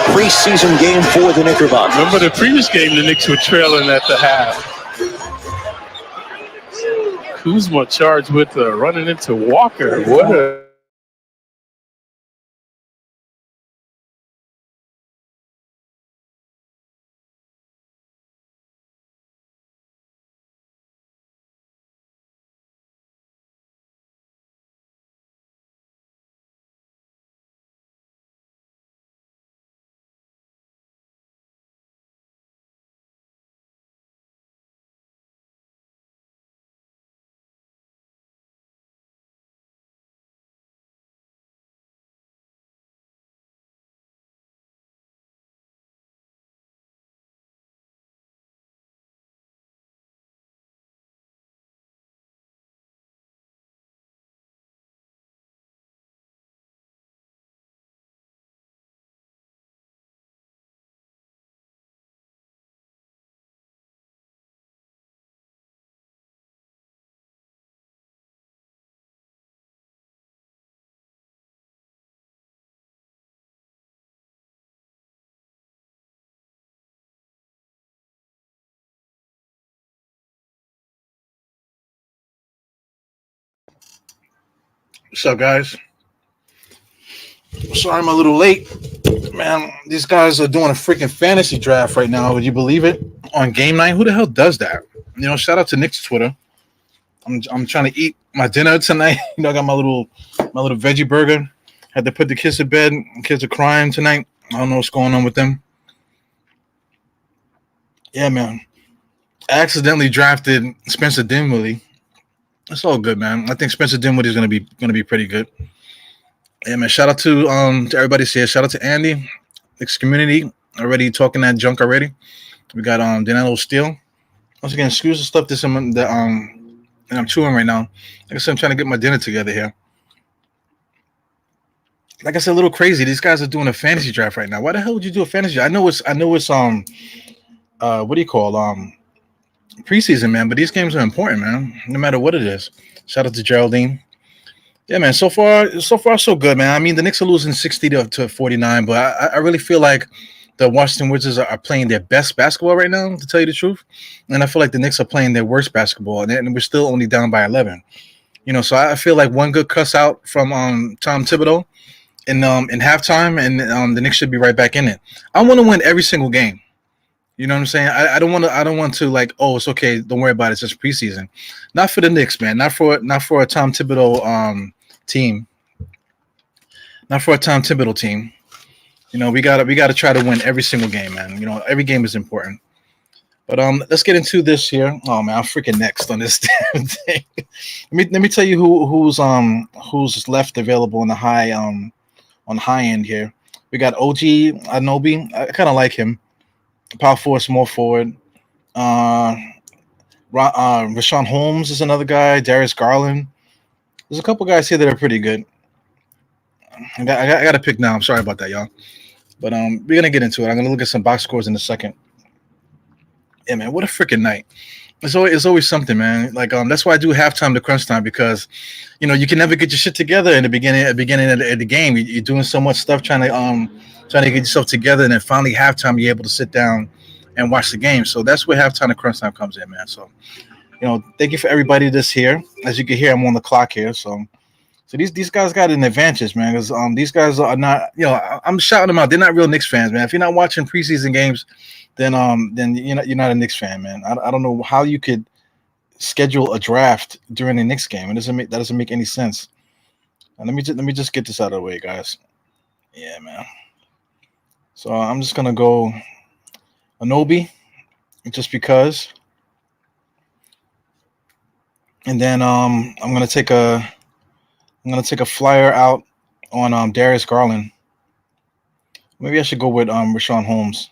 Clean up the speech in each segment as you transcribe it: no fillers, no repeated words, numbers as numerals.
preseason game for the Knickerbockers. Remember the previous game, the Knicks were trailing at the half. Kuzma charged with running into Walker. What a... What's up, guys? Sorry I'm a little late. Man, these guys are doing a freaking fantasy draft right now. Would you believe it? On game night? Who the hell does that? Shout out to Knicks Twitter. I'm trying to eat my dinner tonight. I got my little veggie burger. Had to put the kids to bed. Kids are crying tonight. I don't know what's going on with them. Yeah, man. I accidentally drafted Spencer Dinwiddie. It's all good, man. I think Spencer Dinwiddie is gonna be pretty good. Yeah, man. Shout out to everybody here. Shout out to Andy, Knicks community, already talking that junk already. We got Danilo Steele. Once again, excuse the stuff that I'm chewing right now. Like I said, I'm trying to get my dinner together here. Like I said, a little crazy. These guys are doing a fantasy draft right now. Why the hell would you do a fantasy draft? I know it's what do you call preseason, man, but these games are important, man, no matter what it is. Shout out to Geraldine. Yeah, man, so far so good, man. I mean, the Knicks are losing 60 to 49, but I really feel like the Washington Wizards are playing their best basketball right now, to tell you the truth, and I feel like the Knicks are playing their worst basketball, and we're still only down by 11. So I feel like one good cuss out from Tom Thibodeau in halftime, and the Knicks should be right back in it. I want to win every single game. You know what I'm saying? I don't want to like, oh, it's okay, don't worry about it, it's just preseason. Not for the Knicks, man. Not for a Tom Thibodeau team. Not for a Tom Thibodeau team. We gotta try to win every single game, man. Every game is important. But let's get into this here. Oh man, I'm freaking next on this damn thing. Let me tell you who's left available on the high end here. We got OG Anunoby. I kind of like him. Power forward, small forward. Rashawn Holmes is another guy. Darius Garland. There's a couple guys here that are pretty good. I got to pick now. I'm sorry about that, y'all. But we're gonna get into it. I'm gonna look at some box scores in a second. Yeah, man, what a freaking night! It's always something, man. Like that's why I do halftime to Crunchtime, because you can never get your shit together in the beginning of the game. You're doing so much stuff trying to get yourself together, and then finally halftime you're able to sit down and watch the game. So that's where halftime to Crunchtime comes in, man. So thank you for everybody that's here. As you can hear, I'm on the clock here, so these guys got an advantage, man, because these guys are not, I'm shouting them out. They're not real Knicks fans, man. If you're not watching preseason games, then you're not a Knicks fan, man. I don't know how you could schedule a draft during the Knicks game. That doesn't make any sense. And let me just get this out of the way, guys. Yeah, man. So I'm just gonna go Anunoby, just because, and then I'm gonna take a flyer out on Darius Garland. Maybe I should go with Rashawn Holmes.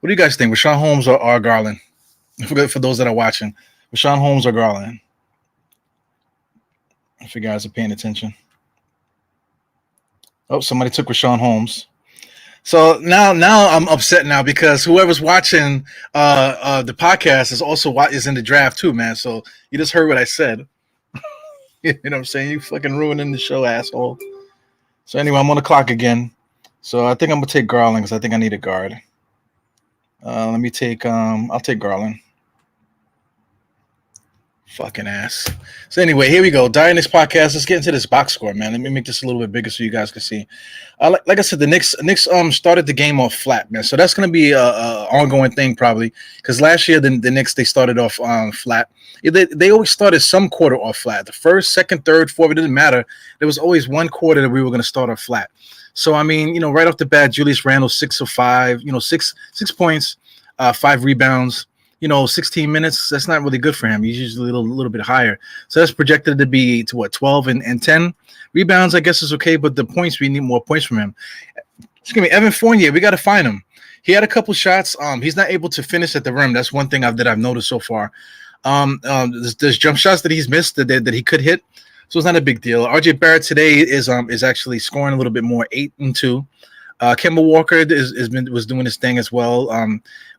What do you guys think? Rashawn Holmes or Garland? For those that are watching, Rashawn Holmes or Garland? If you guys are paying attention. Oh, somebody took Rashawn Holmes. So now I'm upset now, because whoever's watching the podcast is in the draft too, man. So you just heard what I said. You know what I'm saying? You fucking ruining the show, asshole. So anyway, I'm on the clock again. So I think I'm gonna take Garland because I think I need a guard. Let me take I'll take Garland. Fucking ass. So anyway, here we go. Dying Knicks podcast. Let's get into this box score, man. Let me make this a little bit bigger so you guys can see. Like I said, the Knicks started the game off flat, man. So that's gonna be a ongoing thing probably because last year the Knicks they started off flat. They always started some quarter off flat. The first, second, third, fourth, it didn't matter. There was always one quarter that we were gonna start off flat. So I mean, right off the bat, Julius Randle 6 of 5. 6 points, 5 rebounds. 16 minutes, that's not really good for him. He's usually a little bit higher. So that's projected to be to what, 12 and 10 rebounds, I guess is okay, but the points, we need more points from him. Excuse me, Evan Fournier, we got to find him. He had a couple shots. He's not able to finish at the rim. That's one thing that I've noticed so far. There's jump shots that he's missed that he could hit. So it's not a big deal. RJ Barrett today is actually scoring a little bit more, 8 and 2. Kemba Walker was doing his thing as well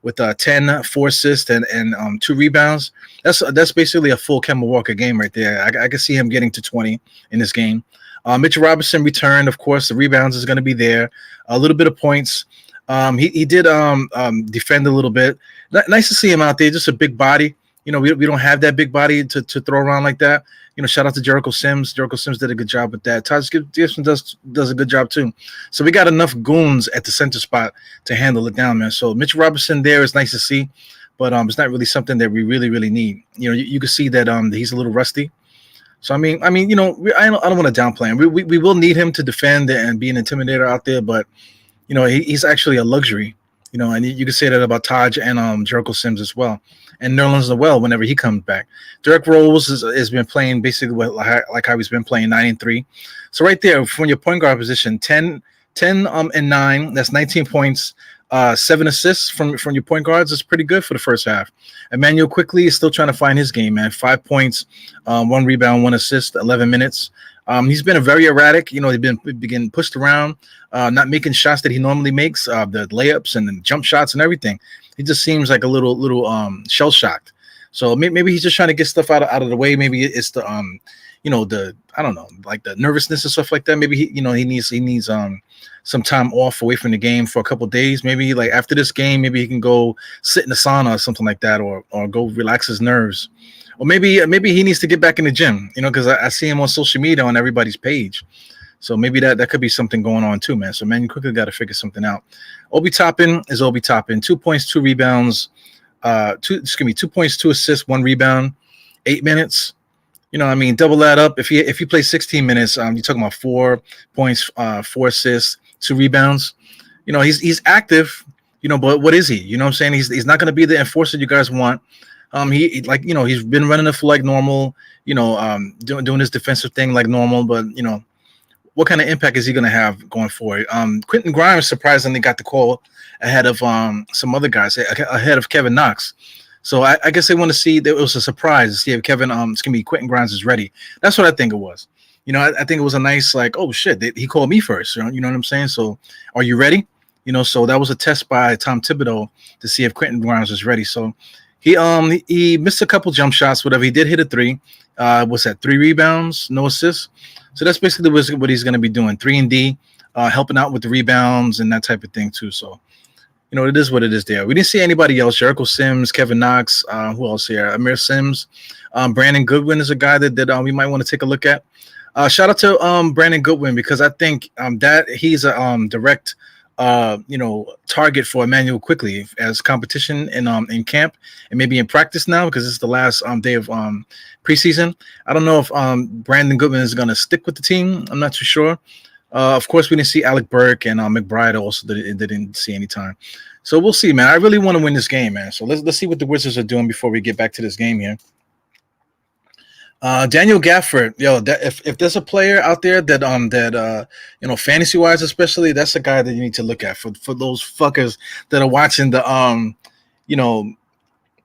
with 10, 4 assists and 2 rebounds. That's basically a full Kemba Walker game right there. I can see him getting to 20 in this game. Mitchell Robinson returned, of course. The rebounds is going to be there. A little bit of points. He did defend a little bit. Nice to see him out there. Just a big body. We don't have that big body to throw around like that. Shout out to Jericho Sims. Jericho Sims did a good job with that. Taj Gibson does a good job too. So we got enough goons at the center spot to handle it down, man. So Mitchell Robinson there is nice to see, but it's not really something that we really, really need. You can see that he's a little rusty. So I mean, I don't want to downplay him. We will need him to defend and be an intimidator out there, but he's actually a luxury. And you can say that about Taj and Jericho Sims as well. And Nerlens Noel whenever he comes back. Derrick Rose has been playing basically like how he's been playing, 9 and 3. So right there, from your point guard position, 10 and 9, that's 19 points, 7 assists from your point guards is pretty good for the first half. Emmanuel Quickly is still trying to find his game, man. 5 points, 1 rebound, 1 assist, 11 minutes. He's been very erratic. He's been getting pushed around, not making shots that he normally makes, the layups and the jump shots and everything. He just seems like a little shell shocked. So maybe he's just trying to get stuff out of the way. Maybe it's the I don't know, like the nervousness and stuff like that. Maybe he needs some time off away from the game for a couple of days. Maybe like after this game, maybe he can go sit in the sauna or something like that, or go relax his nerves. Or maybe he needs to get back in the gym, because I see him on social media on everybody's page. So maybe that could be something going on too, man. So man, you quickly got to figure something out. Obi Toppin is Obi Toppin. 2 points, 2 rebounds. 2 points, 2 assists, 1 rebound, 8 minutes. Double that up. If he plays 16 minutes, you're talking about 4 points, 4 assists, 2 rebounds. He's active. But what is he? You know what I'm saying? He's not going to be the enforcer you guys want. He's been running it for like normal. Doing his defensive thing like normal. But what kind of impact is he going to have going forward? Quentin Grimes surprisingly got the call ahead of some other guys, ahead of Kevin Knox. So I guess they want to see that it was a surprise to see if Quentin Grimes is ready. That's what I think it was. I think it was a nice oh shit, he called me first. You know what I'm saying? So are you ready? So that was a test by Tom Thibodeau to see if Quentin Grimes was ready. So he missed a couple jump shots, whatever. He did hit a 3. What's that? 3 rebounds, no assists. So that's basically what he's going to be doing. 3 and D, helping out with the rebounds and that type of thing too. So, it is what it is there. We didn't see anybody else. Jericho Sims, Kevin Knox, who else here? Amir Sims. Brandon Goodwin is a guy that we might want to take a look at. Shout out to Brandon Goodwin because I think that he's a direct target for Emmanuel Quickly as competition in camp and maybe in practice now because it's the last day of preseason. I don't know if Brandon Goodman is going to stick with the team. I'm not too sure. Of course, we didn't see Alec Burke and McBride also didn't see any time. So we'll see, man. I really want to win this game, man. So let's see what the Wizards are doing before we get back to this game here. Daniel Gafford, if there's a player out there that fantasy wise especially, that's a guy that you need to look at for those fuckers that are watching the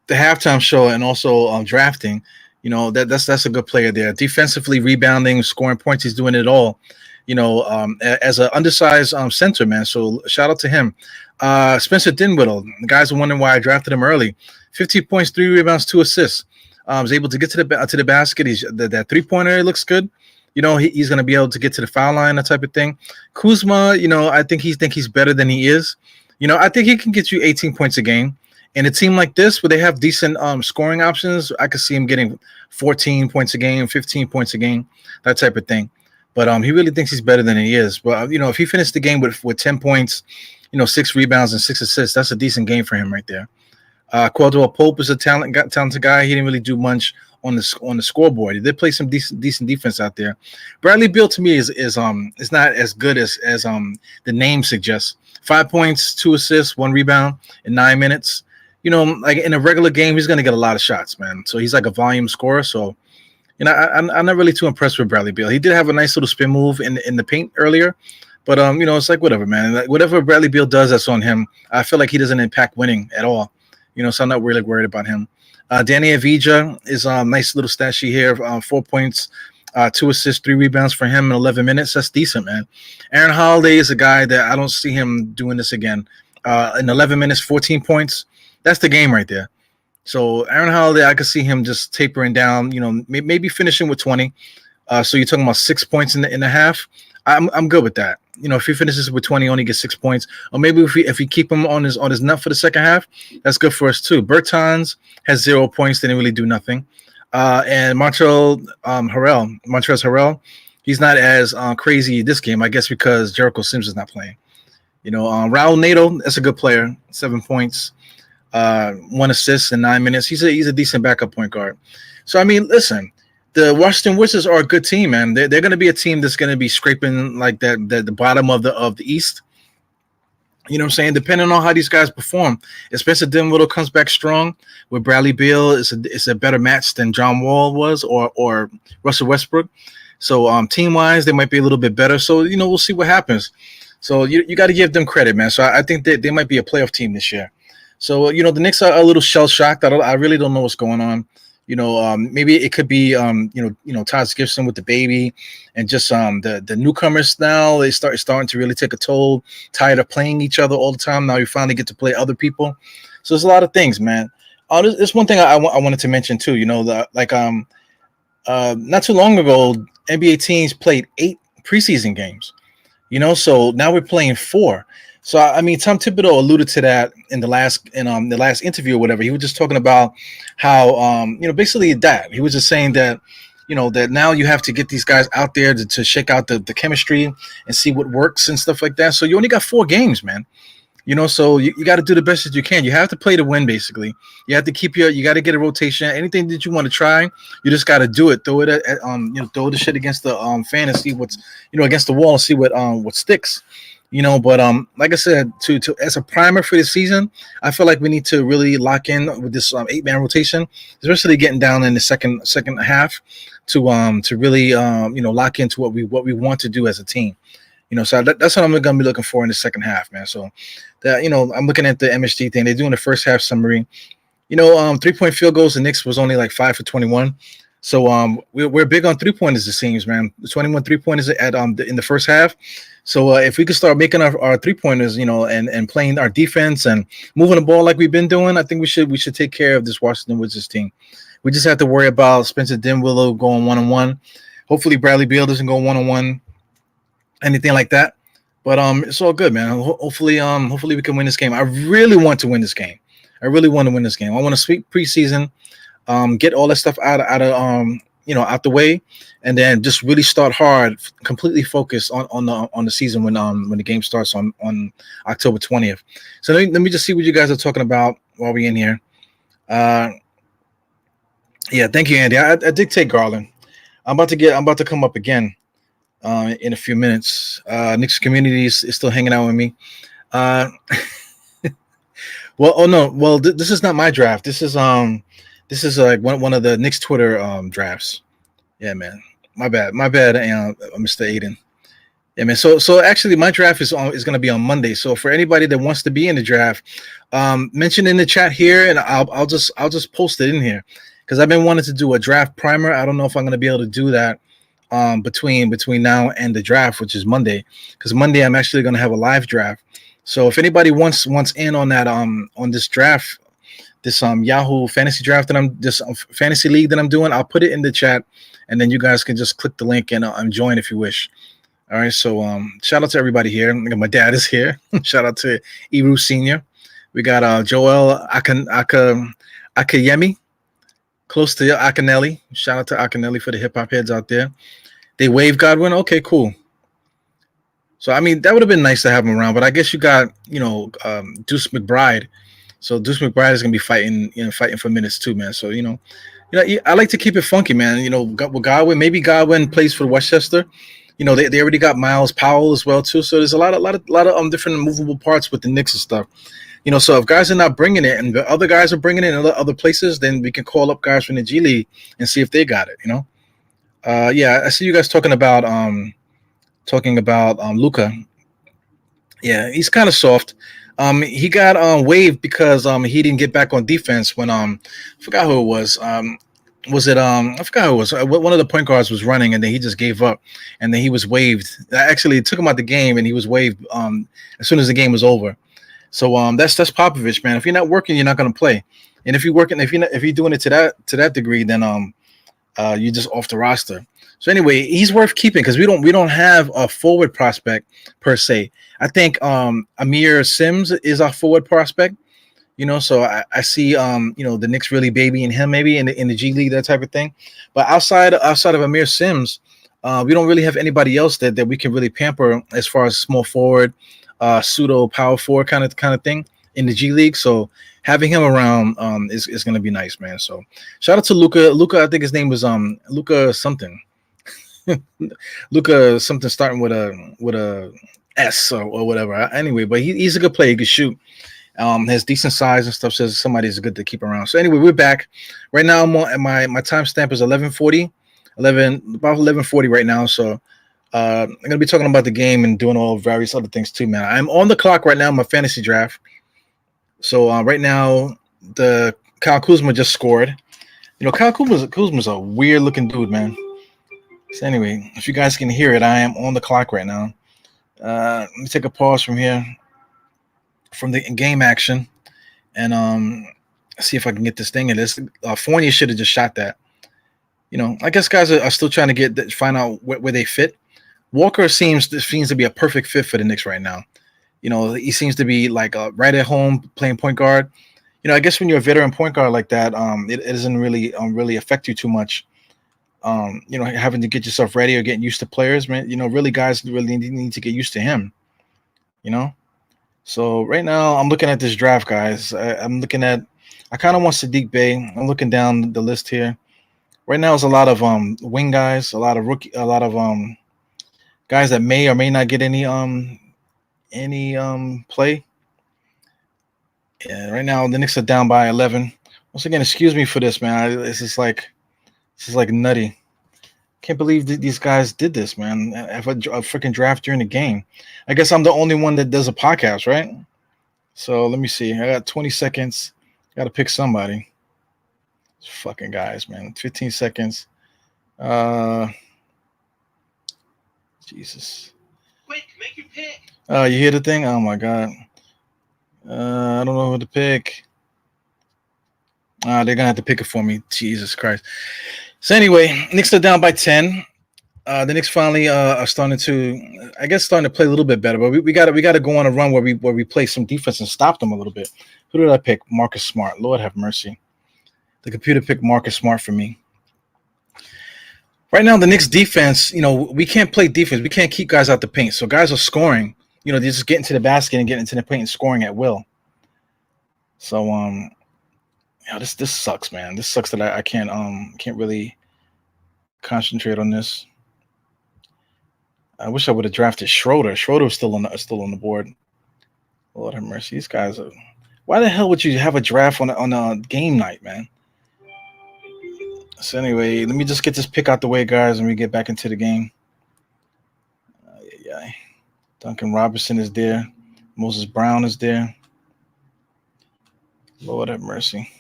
halftime show and also drafting. That's a good player there. Defensively, rebounding, scoring points, he's doing it all. As an undersized center, man. So shout out to him. Spencer Dinwiddie, the guys are wondering why I drafted him early. 15 points, 3 rebounds, 2 assists. Was able to get to the basket. That 3-pointer looks good. he's going to be able to get to the foul line, that type of thing. Kuzma, I think he's better than he is. I think he can get you 18 points a game. And a team like this, where they have decent scoring options, I could see him getting 14 points a game, 15 points a game, that type of thing. But he really thinks he's better than he is. But if he finished the game with 10 points, 6 rebounds and 6 assists, that's a decent game for him right there. Caldwell Pope is a talented guy. He didn't really do much on the scoreboard. He did play some decent defense out there. Bradley Beal to me is not as good as the name suggests. 5 points, 2 assists, 1 rebound in 9 minutes. Like in a regular game, he's going to get a lot of shots, man. So he's like a volume scorer. So, I'm not really too impressed with Bradley Beal. He did have a nice little spin move in the paint earlier. But, it's like whatever, man. Like, whatever Bradley Beal does, that's on him. I feel like he doesn't impact winning at all. So I'm not really worried about him. Danny Avdija is a nice little stat sheet here. 4 points, 2 assists, 3 rebounds for him in 11 minutes. That's decent, man. Aaron Holiday is a guy that I don't see him doing this again. In 11 minutes, 14 points. That's the game right there. So Aaron Holiday, I could see him just tapering down, maybe finishing with 20. So you're talking about 6 points in the half. I'm good with that. If he finishes with 20, only gets 6 points. Or maybe if we keep him on his nut for the second half, that's good for us too. Bertans has 0 points, didn't really do nothing. And Montrezl Harrell, he's not as crazy this game, I guess, because Jericho Sims is not playing. Raul Neto, that's a good player, 7 points. 1 assist in 9 minutes. He's a decent backup point guard. So listen, the Washington Wizards are a good team, man. They're going to be a team that's going to be scraping like the bottom of the East. You know what I'm saying? Depending on how these guys perform, if Spencer Dinwiddie comes back strong with Bradley Beal, it's a better match than John Wall was or Russell Westbrook. So team wise, they might be a little bit better. So we'll see what happens. So you got to give them credit, man. So I think that they might be a playoff team this year. So, the Knicks are a little shell-shocked. I really don't know what's going on. Maybe it could be, Todd Gibson with the baby and just the newcomers now. They starting to really take a toll, tired of playing each other all the time. Now you finally get to play other people. So there's a lot of things, man. There's one thing I wanted to mention too. Not too long ago, NBA teams played 8 preseason games. So now we're playing 4. So Tom Thibodeau alluded to that in the last interview or whatever. He was just talking about how basically that he was just saying that that now you have to get these guys out there to shake out the chemistry and see what works and stuff like that. So you only got 4 games, man. So you got to do the best that you can. You have to play to win, basically. You have to you got to get a rotation. Anything that you want to try, you just got to do it. Throw it throw the shit against the fan and see what's against the wall and see what sticks. But like I said, to as a primer for the season, I feel like we need to really lock in with this 8-man rotation, especially getting down in the second half to really lock into what we want to do as a team. So that's what I'm going to be looking for in the second half, man. So that I'm looking at the MSG thing. They're doing the first half summary. 3-point field goals. The Knicks was only like 5 for 21. So we're big on 3-pointers, it seems, man. 21 3-pointers in the first half. So if we could start making our 3-pointers, and playing our defense and moving the ball like we've been doing, I think we should take care of this Washington Wizards team. We just have to worry about Spencer Dinwiddie going 1-on-1. Hopefully Bradley Beal doesn't go 1-on-1, anything like that. But it's all good, man. Hopefully we can win this game. I really want to win this game. I want to sweep preseason. Get all that stuff out of the way, and then just really start hard, completely focused on the season when the game starts on October 20th. So let me just see what you guys are talking about while we're in here. Yeah, thank you, Andy. I did take Garland. I'm about to come up again in a few minutes. Knicks community is still hanging out with me. This is not my draft. This is like one of the Knicks Twitter drafts. Yeah, man. My bad, Mr. Aiden. Yeah, man. So actually, my draft is going to be on Monday. So for anybody that wants to be in the draft, mention in the chat here, and I'll just post it in here because I've been wanting to do a draft primer. I don't know if I'm going to be able to do that between now and the draft, which is Monday, because Monday I'm actually going to have a live draft. So if anybody wants in on that on this draft this Yahoo fantasy draft that fantasy league that I'm doing. I'll put it in the chat, and then you guys can just click the link and join if you wish. All right, so shout out to everybody here. My dad is here. Shout out to Iru Senior. We got Joel Akayemi, close to Akinelli. Shout out to Akinelli for the hip hop heads out there. They wave Godwin. Okay, cool. So I mean, that would have been nice to have him around, but I guess you got Deuce McBride. So Deuce McBride is gonna be fighting for minutes too, man. So I like to keep it funky, man. With Godwin, maybe Godwin plays for Westchester. They already got Miles Powell as well too. So there's a lot of different movable parts with the Knicks and stuff. So if guys are not bringing it and the other guys are bringing it in other places, then we can call up guys from the G League and see if they got it. Yeah, I see you guys talking about Luka. Yeah, he's kind of soft. He got waived because he didn't get back on defense when I forgot who it was. Was it I forgot who it was. One of the point guards was running and then he just gave up and then he was waived. Actually, it took him out the game and he was waived as soon as the game was over. So that's Popovich, man. If you're not working, you're not going to play. And if you're working, if you're doing it to that degree, then you're just off the roster. So anyway, he's worth keeping because we don't have a forward prospect per se. I think Amir Sims is our forward prospect. So I see the Knicks really babying him maybe in the G League, that type of thing. But outside of Amir Sims, we don't really have anybody else that we can really pamper as far as small forward, pseudo power forward kind of thing in the G League. So having him around is going to be nice, man. So shout out to Luka. Luka, I think his name was Luka something. Luka something starting with a S or whatever. Anyway, but he's a good player. He can shoot. Has decent size and stuff. Says somebody's good to keep around. So anyway, we're back. Right now, I'm on my timestamp is 11:40, about 11:40 right now. So I'm gonna be talking about the game and doing all various other things too, man. I'm on the clock right now. My fantasy draft. So right now, the Kyle Kuzma just scored. Kyle Kuzma's a weird looking dude, man. So anyway, if you guys can hear it, I am on the clock right now. Let me take a pause from here, from the game action, and see if I can get this thing in this. Fournier should have just shot that. I guess guys are still trying to find out where they fit. Walker seems to be a perfect fit for the Knicks right now. He seems to be like right at home playing point guard. I guess when you're a veteran point guard like that, it doesn't really affect you too much. Having to get yourself ready or getting used to players, man. Really guys really need to get used to him. So right now I'm looking at this draft, guys. I kind of want Sadiq Bey. I'm looking down the list here. Right now, it's a lot of wing guys, a lot of guys that may or may not get any play. Yeah, right now the Knicks are down by 11. Once again, excuse me for this, man. This is like nutty. Can't believe these guys did this, man. Have a freaking draft during the game. I guess I'm the only one that does a podcast, right? So let me see. I got 20 seconds. Got to pick somebody. These fucking guys, man. 15 seconds. Jesus. Quick, make your pick. You hear the thing? Oh my god. I don't know who to pick. They're gonna have to pick it for me. Jesus Christ. So anyway, Knicks are down by 10. The Knicks finally are starting to play a little bit better, but we got to go on a run where we play some defense and stop them a little bit. Who did I pick? Marcus Smart. Lord have mercy. The computer picked Marcus Smart for me. Right now, the Knicks defense, we can't play defense. We can't keep guys out the paint. So guys are scoring. They're just getting to the basket and getting into the paint and scoring at will. So this sucks, man. This sucks that I can't really concentrate on this. I wish I would have drafted Schroeder. Schroeder was still on the board. Lord have mercy. These guys are. Why the hell would you have a draft on a game night, man? So anyway, let me just get this pick out the way, guys, and we get back into the game. Duncan Robinson is there. Moses Brown is there. Lord have mercy.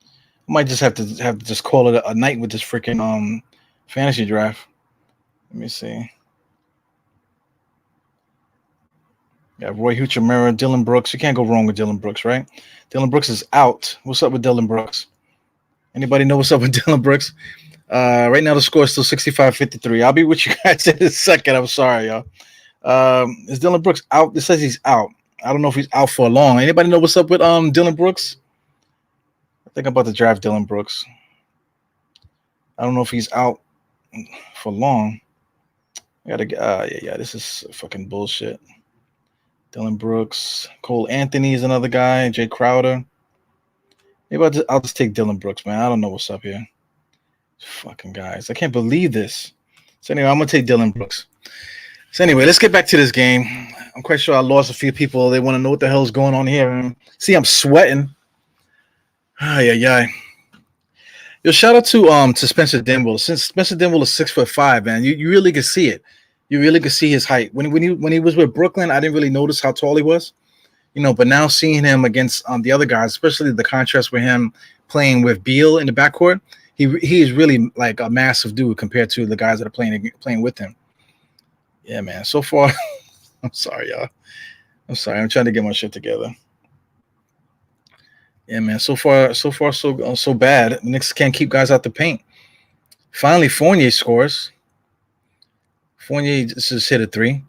I might just have to just call it a night with this freaking fantasy draft. Let me see. Got Roy Huchamera, Dylan Brooks. You can't go wrong with Dylan Brooks, right? Dylan Brooks is out. What's up with Dylan Brooks? Anybody know what's up with Dylan Brooks? Right now the score is still 65-53. I'll be with you guys in a second. I'm sorry, y'all. Is Dylan Brooks out? It says he's out. I don't know if he's out for long. Anybody know what's up with Dylan Brooks? I think I'm about to draft Dylan Brooks. I don't know if he's out for long. I gotta this is fucking bullshit. Dylan Brooks, Cole Anthony is another guy, Jay Crowder. Maybe I'll just take Dylan Brooks, man. I don't know what's up here. Fucking guys. I can't believe this. So anyway, I'm gonna take Dylan Brooks. So anyway, let's get back to this game. I'm quite sure I lost a few people. They want to know what the hell is going on here. See, I'm sweating. Yo, shout out to Spencer Dinwiddie. Since Spencer Dinwiddie is 6'5", man, you really can see it. You really can see his height. When he was with Brooklyn, I didn't really notice how tall he was, but now seeing him against the other guys, especially the contrast with him playing with Beal in the backcourt, he is really like a massive dude compared to the guys that are playing with him. Yeah, man. So far, I'm sorry, y'all. I'm sorry. I'm trying to get my shit together. Yeah, man. So far, so bad. The Knicks can't keep guys out the paint. Finally, Fournier scores. Fournier just hit a three.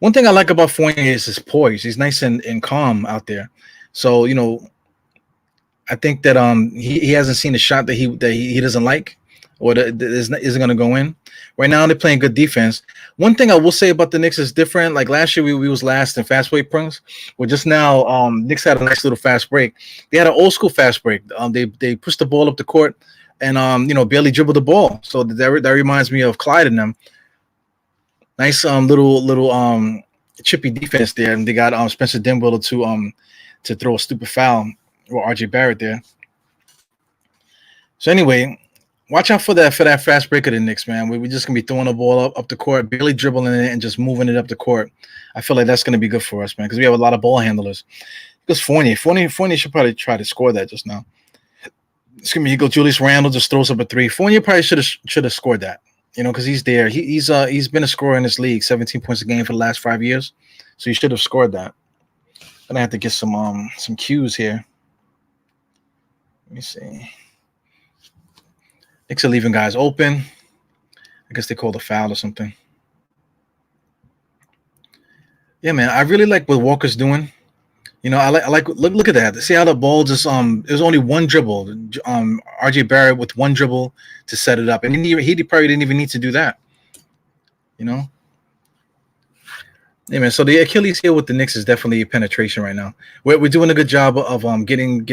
One thing I like about Fournier is his poise. He's nice and calm out there. So, I think that he hasn't seen a shot that he doesn't like or that isn't going to go in. Right now, they're playing good defense. One thing I will say about the Knicks is different. Like last year, we was last in fast break points. Well, just now, Knicks had a nice little fast break. They had an old school fast break. They pushed the ball up the court and barely dribbled the ball. So that reminds me of Clyde and them. Nice little chippy defense there, and they got Spencer Dinwiddie to throw a stupid foul or RJ Barrett there. So anyway, watch out for that fast break of the Knicks, man. We're just gonna be throwing the ball up the court, barely dribbling it and just moving it up the court. I feel like that's gonna be good for us, man, because we have a lot of ball handlers. Because Fournier should probably try to score that just now. Excuse me, Julius Randle just throws up a three. Fournier probably should have scored that. Because he's there. He's been a scorer in this league, 17 points a game for the last 5 years. So he should have scored that. Gonna have to get some cues here. Let me see. Knicks are leaving guys open. I guess they called a foul or something. Yeah, man. I really like what Walker's doing. I like look at that. See how the ball just it was only one dribble. RJ Barrett with one dribble to set it up, and he probably didn't even need to do that. Yeah, man. So the Achilles heel with the Knicks is definitely penetration right now. We're doing a good job of getting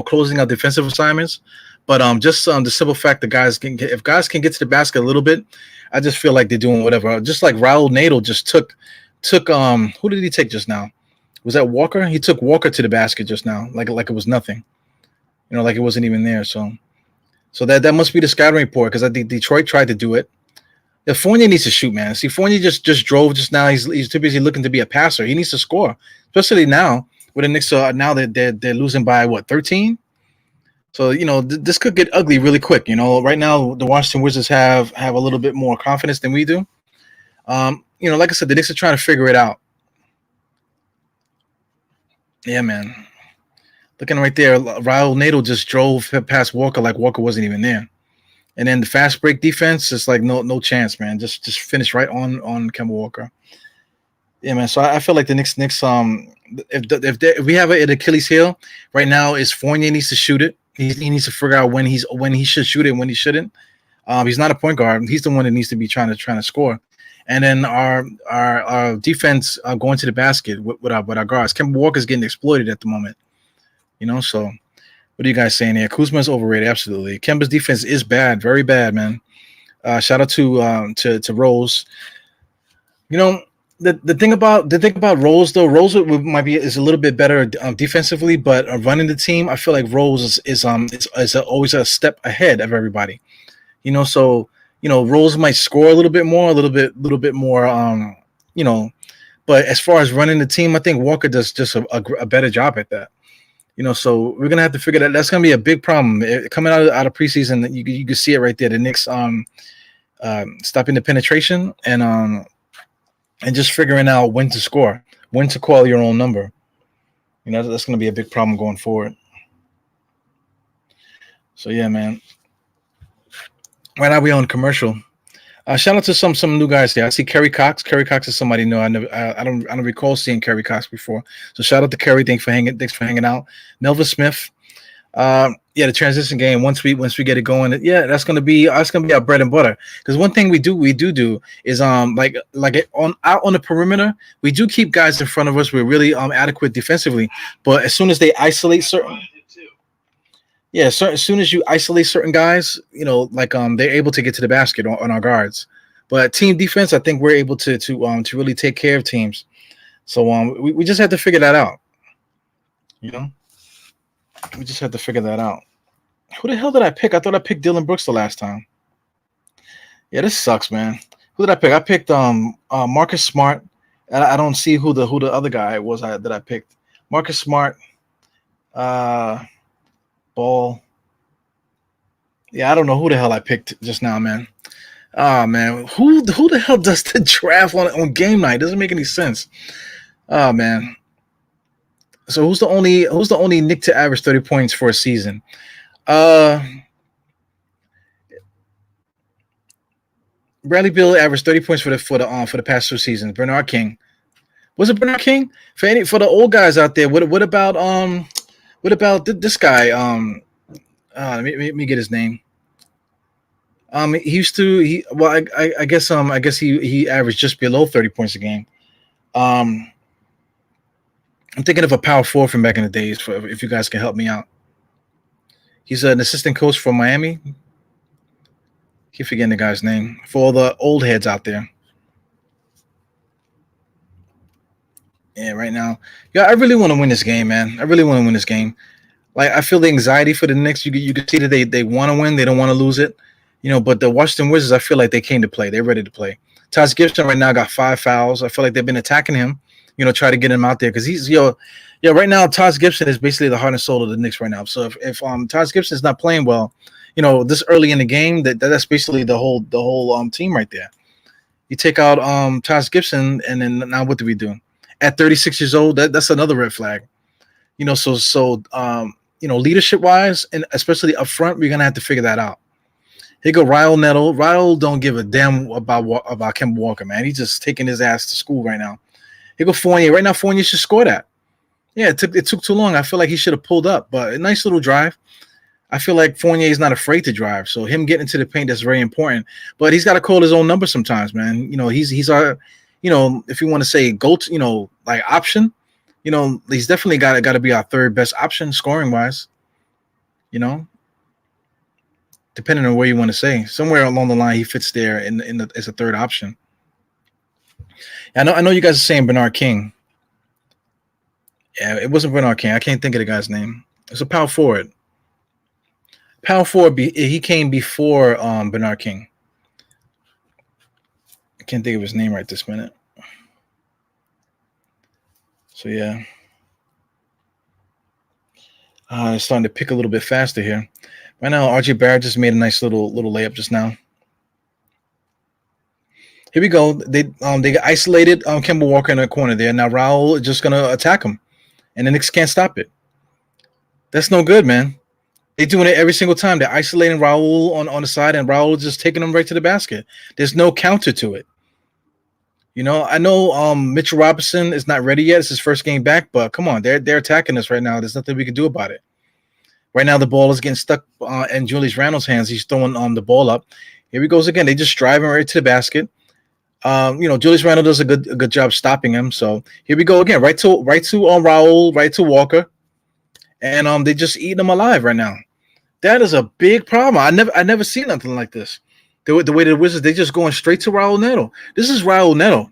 closing out defensive assignments, but just the simple fact that if guys can get to the basket a little bit, I just feel like they're doing whatever. Just like Raul Nato just took who did he take just now? Was that Walker? He took Walker to the basket just now, like it was nothing, like it wasn't even there. So that must be the scouting report, because I think Detroit tried to do it. Yeah, Fournier needs to shoot, man. See, Fournier just drove just now. He's too busy looking to be a passer. He needs to score, especially now with the Knicks. Now that they're losing by 13. So this could get ugly really quick. Right now the Washington Wizards have a little bit more confidence than we do. Like I said, the Knicks are trying to figure it out. Yeah, man. Looking right there, Raul Nato just drove past Walker like Walker wasn't even there. And then the fast break defense is like no chance, man. Just finish right on Kemba Walker. Yeah, man. So I feel like the Knicks if we have an Achilles heel right now, is Fournier needs to shoot it. He needs to figure out when he should shoot it and when he shouldn't. He's not a point guard. He's the one that needs to be trying to score. And then our defense going to the basket with our guards. Kemba Walker's getting exploited at the moment. So what are you guys saying here? Kuzma's overrated, absolutely. Kemba's defense is bad, very bad, man. Shout out to Rose. The thing about Rose though, Rose is a little bit better defensively, but running the team, I feel like Rose is always a step ahead of everybody. So. Rose might score a little bit more, but as far as running the team, I think Walker does just a better job at that. So we're gonna have to figure that. That's gonna be a big problem coming out of preseason. You can see it right there. The Knicks stopping the penetration and just figuring out when to score. when to call your own number. You know, that's going to be a big problem going forward. So yeah, man. Right now we on commercial. Shout out to some new guys here. I see Kerry Cox. Kerry Cox is somebody new. I don't recall seeing Kerry Cox before. So shout out to Kerry. Thanks for hanging out. Melvin Smith. The transition game. Once we get it going, that's gonna be our bread and butter. Because one thing we do is like out on the perimeter, we do keep guys in front of us. We're really adequate defensively, but as soon as they isolate certain. Yeah, so as soon as you isolate certain guys, you know, like they're able to get to the basket on our guards. But team defense, I think we're able to really take care of teams. So we just had to figure that out. You know, we just had to figure that out. Who the hell did I pick? I thought I picked Dylan Brooks the last time. Yeah, this sucks, man. Who did I pick? I picked Marcus Smart. I don't see who the other guy was that I picked. Marcus Smart. Ball. Yeah, I don't know who the hell I picked just now, man. Oh man, who the hell does the draft on game night? Doesn't make any sense. Oh man. So who's the only Knick to average 30 points for a season? Bradley Beal averaged 30 points for the past 2 seasons. Bernard King. Was it Bernard King? For the old guys out there, what about this guy? Let me get his name. I guess he averaged just below 30 points a game. I'm thinking of a power forward from back in the days. If you guys can help me out, he's an assistant coach from Miami. Keep forgetting the guy's name. For all the old heads out there. Yeah, right now. Yeah, I really want to win this game, man. I really want to win this game. Like, I feel the anxiety for the Knicks. You can see that they want to win. They don't want to lose it. You know, but the Washington Wizards, I feel like they came to play. They're ready to play. Taj Gibson right now got 5 fouls. I feel like they've been attacking him, you know, try to get him out there. Because right now, Taj Gibson is basically the heart and soul of the Knicks right now. So if Taj Gibson is not playing well, you know, this early in the game, that's basically the whole team right there. You take out Taj Gibson, and then now what do we do? At 36 years old, that's another red flag. You know, so leadership wise, and especially up front, we're gonna have to figure that out. Here go Raul Neto. Raul don't give a damn about Kemba Walker, man. He's just taking his ass to school right now. Here go Fournier. Right now, Fournier should score that. Yeah, it took too long. I feel like he should have pulled up, but a nice little drive. I feel like Fournier is not afraid to drive, so him getting into the paint, that's very important. But he's got to call his own number sometimes, man. You know, he's our, you know, if you want to say GOAT, you know, like option, you know, he's definitely got to be our third best option scoring wise. You know, depending on where you want to say, somewhere along the line he fits there as a third option. I know you guys are saying Bernard King. Yeah, it wasn't Bernard King. I can't think of the guy's name. It's a power forward. Power forward. He came before Bernard King. I can't think of his name right this minute. So yeah, it's starting to pick a little bit faster here. Right now, RJ Barrett just made a nice little layup just now. Here we go. They isolated Kemba Walker in the corner there. Now Raul is just gonna attack him, and the Knicks can't stop it. That's no good, man. They're doing it every single time. They're isolating Raul on the side, and Raul is just taking them right to the basket. There's no counter to it. You know, I know Mitchell Robinson is not ready yet. It's his first game back, but come on, they're attacking us right now. There's nothing we can do about it. Right now, the ball is getting stuck in Julius Randle's hands. He's throwing the ball up. Here he goes again. They just driving right to the basket. You know, Julius Randle does a good job stopping him. So here we go again. Right to Raul, right to Walker, and they just eating him alive right now. That is a big problem. I never seen nothing like this. The way the Wizards, they just going straight to Raul Neto. This is Raul Neto.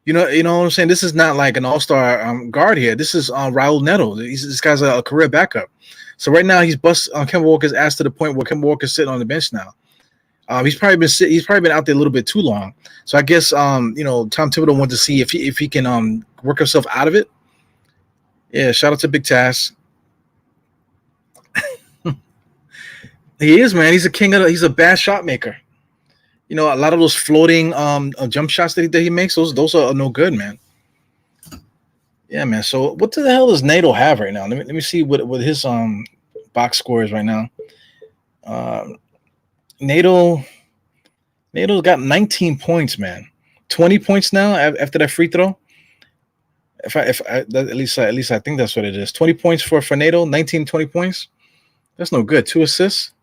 You know what I'm saying? This is not like an all-star guard here. This is Raul Neto. This guy's a career backup. So right now he's bust Kemba Walker's ass to the point where Kemba Walker's sitting on the bench now. He's probably been out there a little bit too long. So I guess Tom Thibodeau wanted to see if he can work himself out of it. Yeah, shout out to Big Tass. He is, man. He's a king he's a bad shot maker. You know, a lot of those floating jump shots that he makes, those are no good, man. Yeah, man. So what the hell does Nato have right now? Let me see what his box score is right now. Nato Nato's got 19 points, man. 20 points now after that free throw. At least I think that's what it is. 20 points for Nato, 19, 20 points. That's no good. 2 assists.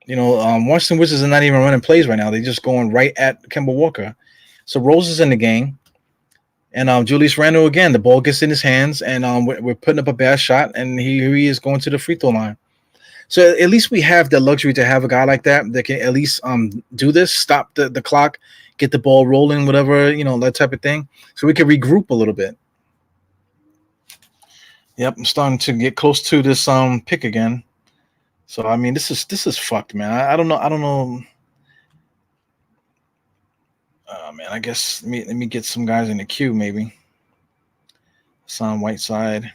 Washington Wizards are not even running plays right now. They're just going right at Kemba Walker. So Rose is in the game. And Julius Randle, again, the ball gets in his hands, and we're putting up a bad shot, and here he is going to the free throw line. So at least we have the luxury to have a guy like that can at least do this, stop the clock, get the ball rolling, whatever, that type of thing, so we can regroup a little bit. Yep, I'm starting to get close to this pick again. So I mean, this is fucked, man. I don't know. Man, I guess let me get some guys in the queue, maybe. Hassan Whiteside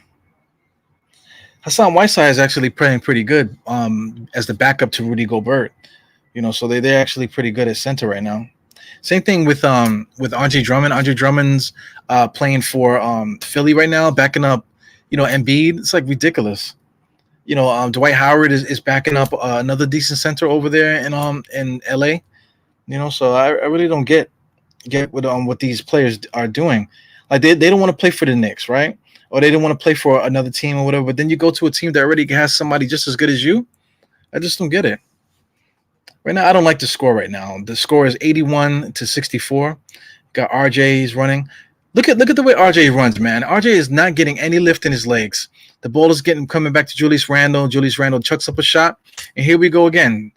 is actually playing pretty good as the backup to Rudy Gobert. So they're actually pretty good at center right now. Same thing with Andre Drummond. Andre Drummond's playing for Philly right now, backing up, Embiid. It's like ridiculous. Dwight Howard is backing up another decent center over there in LA. So I really don't get what these players are doing. Like they don't want to play for the Knicks, right? Or they don't want to play for another team or whatever. But then you go to a team that already has somebody just as good as you. I just don't get it. Right now, I don't like the score right now. The score is 81-64. Got RJ's running. Look at the way RJ runs, man. RJ is not getting any lift in his legs. The ball is coming back to Julius Randle. Julius Randle chucks up a shot, and here we go again.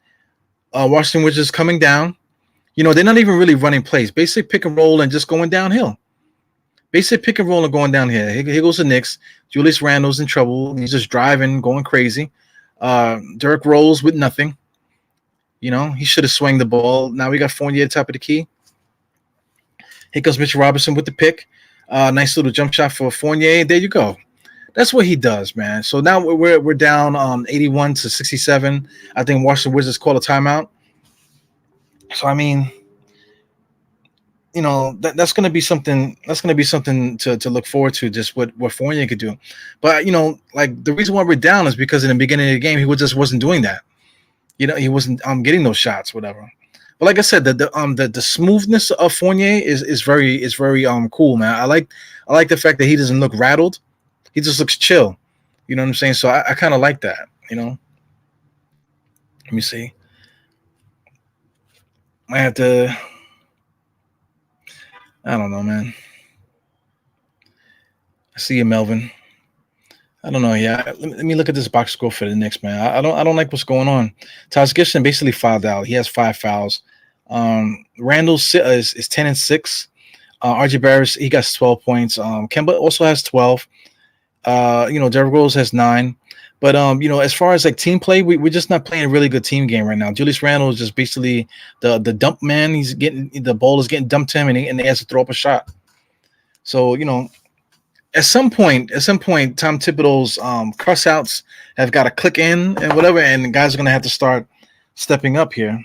Washington Wizards coming down. They're not even really running plays. Basic pick and roll and just going downhill. Basic pick and roll and going down here. Here goes the Knicks. Julius Randle's in trouble. He's just driving, going crazy. Dirk rolls with nothing. He should have swung the ball. Now we got Fournier at the top of the key. Here comes Mitchell Robinson with the pick. Nice little jump shot for Fournier. There you go. That's what he does, man. So now we're down 81-67. I think Washington Wizards call a timeout. So I mean, that's going to be something. That's going to be something to look forward to. Just what Fournier could do. But like the reason why we're down is because in the beginning of the game he just wasn't doing that. He wasn't getting those shots, whatever. But like I said, the smoothness of Fournier is very cool, man. I like the fact that he doesn't look rattled. He just looks chill. You know what I'm saying? So I kind of like that. Let me see. Might have to. I don't know, man. I see you, Melvin. I don't know. Yeah, let me look at this box score for the Knicks, man. I don't like what's going on. Taj Gibson basically fouled out. He has 5 fouls. Randall is 10-6. RJ Barrett, he got 12 points. Kemba also has 12. Derrick Rose has 9. But as far as like team play, we're just not playing a really good team game right now. Julius Randle is just basically the dump man. He's getting the ball is getting dumped to him, and he has to throw up a shot. So at some point, Tom Thibodeau's cuss outs have got to click in and whatever, and the guys are gonna have to start stepping up here.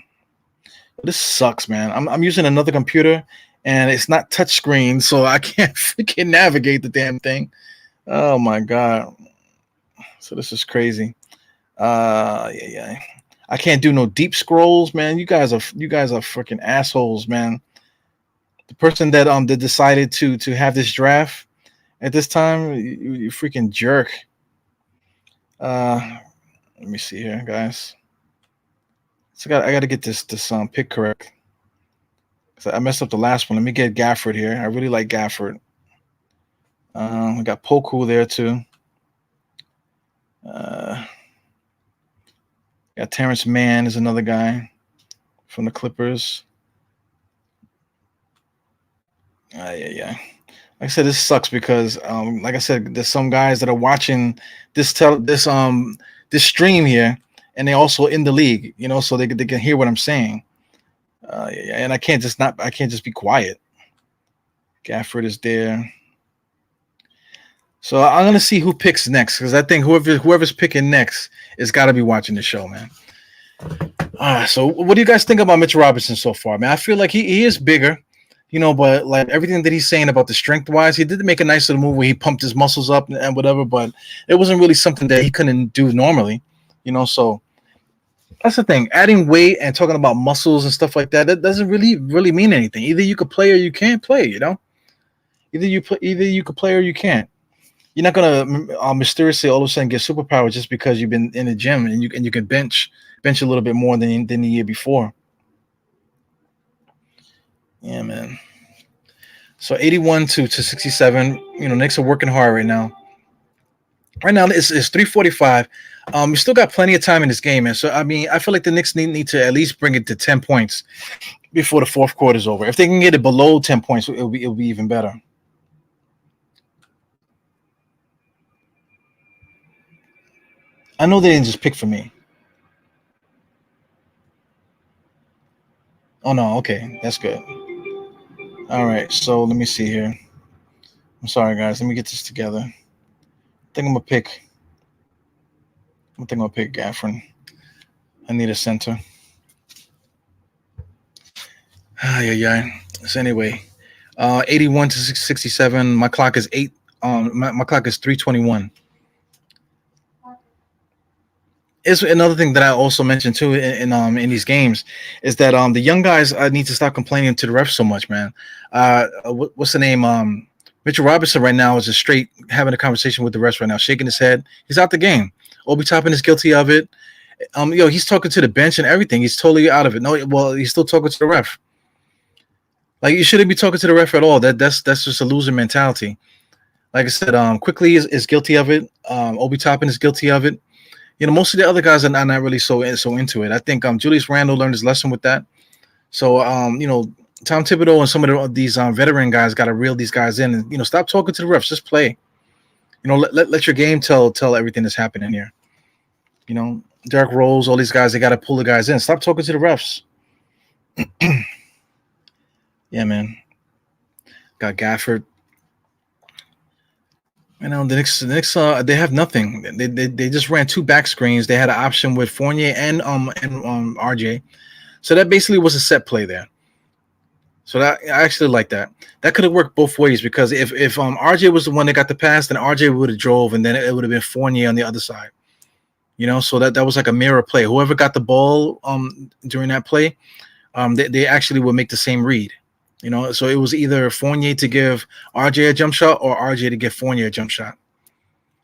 This sucks, man. I'm using another computer, and it's not touchscreen, so I can't freaking navigate the damn thing. Oh my god. So this is crazy. Yeah. I can't do no deep scrolls, man. You guys are freaking assholes, man. The person that decided to have this draft at this time, you freaking jerk. Let me see here, guys. So I got to get this pick correct. So I messed up the last one. Let me get Gafford here. I really like Gafford. We got Poku there too. Got Terrence Mann is another guy from the Clippers. Yeah. Like I said, this sucks because, like I said, there's some guys that are watching this stream here, and they also in the league, so they can hear what I'm saying. And I can't just be quiet. Gafford is there. So I'm gonna see who picks next, because I think whoever's picking next has got to be watching the show, man. So what do you guys think about Mitchell Robinson so far, man? I feel like he is bigger. But like everything that he's saying about the strength wise, he did make a nice little move where he pumped his muscles up and whatever, but it wasn't really something that he couldn't do normally, so that's the thing. Adding weight and talking about muscles and stuff like that, that doesn't really mean anything. Either you could play or you can't play, either you could play or you can't. You're not gonna mysteriously all of a sudden get superpowers just because you've been in the gym and you can bench a little bit more than the year before. Yeah, man. So 81 to 67. Knicks are working hard right now. Right now it's 3:45. We still got plenty of time in this game, man. So I mean, I feel like the Knicks need to at least bring it to 10 points before the fourth quarter is over. If they can get it below 10 points, it'll be even better. I know they didn't just pick for me. Oh no, okay, that's good. All right, so let me see here. I'm sorry, guys. Let me get this together. I think I'm gonna pick Gaffron. I need a center. Yeah. So anyway, 81 to 67. My clock is 8. My clock is 3:21. It's another thing that I also mentioned too in these games is that the young guys need to stop complaining to the refs so much, man. What's the name? Mitchell Robinson right now is just straight having a conversation with the refs right now, shaking his head. He's out the game. Obi Toppin is guilty of it. He's talking to the bench and everything. He's totally out of it. No, well, he's still talking to the ref. Like, you shouldn't be talking to the ref at all. That's just a loser mentality. Like I said, Quickly is guilty of it. Obi Toppin is guilty of it. Most of the other guys are not really so into it. I think Julius Randle learned his lesson with that. So, Tom Thibodeau and some of these veteran guys got to reel these guys in and, stop talking to the refs. Just play. Let your game tell everything that's happening here. Derrick Rose, all these guys, they got to pull the guys in. Stop talking to the refs. Yeah, man. Got Gafford. The Knicks, they have nothing. They just ran 2 back screens. They had an option with Fournier and RJ. So that basically was a set play there. So that I actually like that. That could have worked both ways because if RJ was the one that got the pass, then RJ would have drove, and then it would have been Fournier on the other side. So that was like a mirror play. Whoever got the ball during that play, they actually would make the same read. So it was either Fournier to give RJ a jump shot or RJ to give Fournier a jump shot.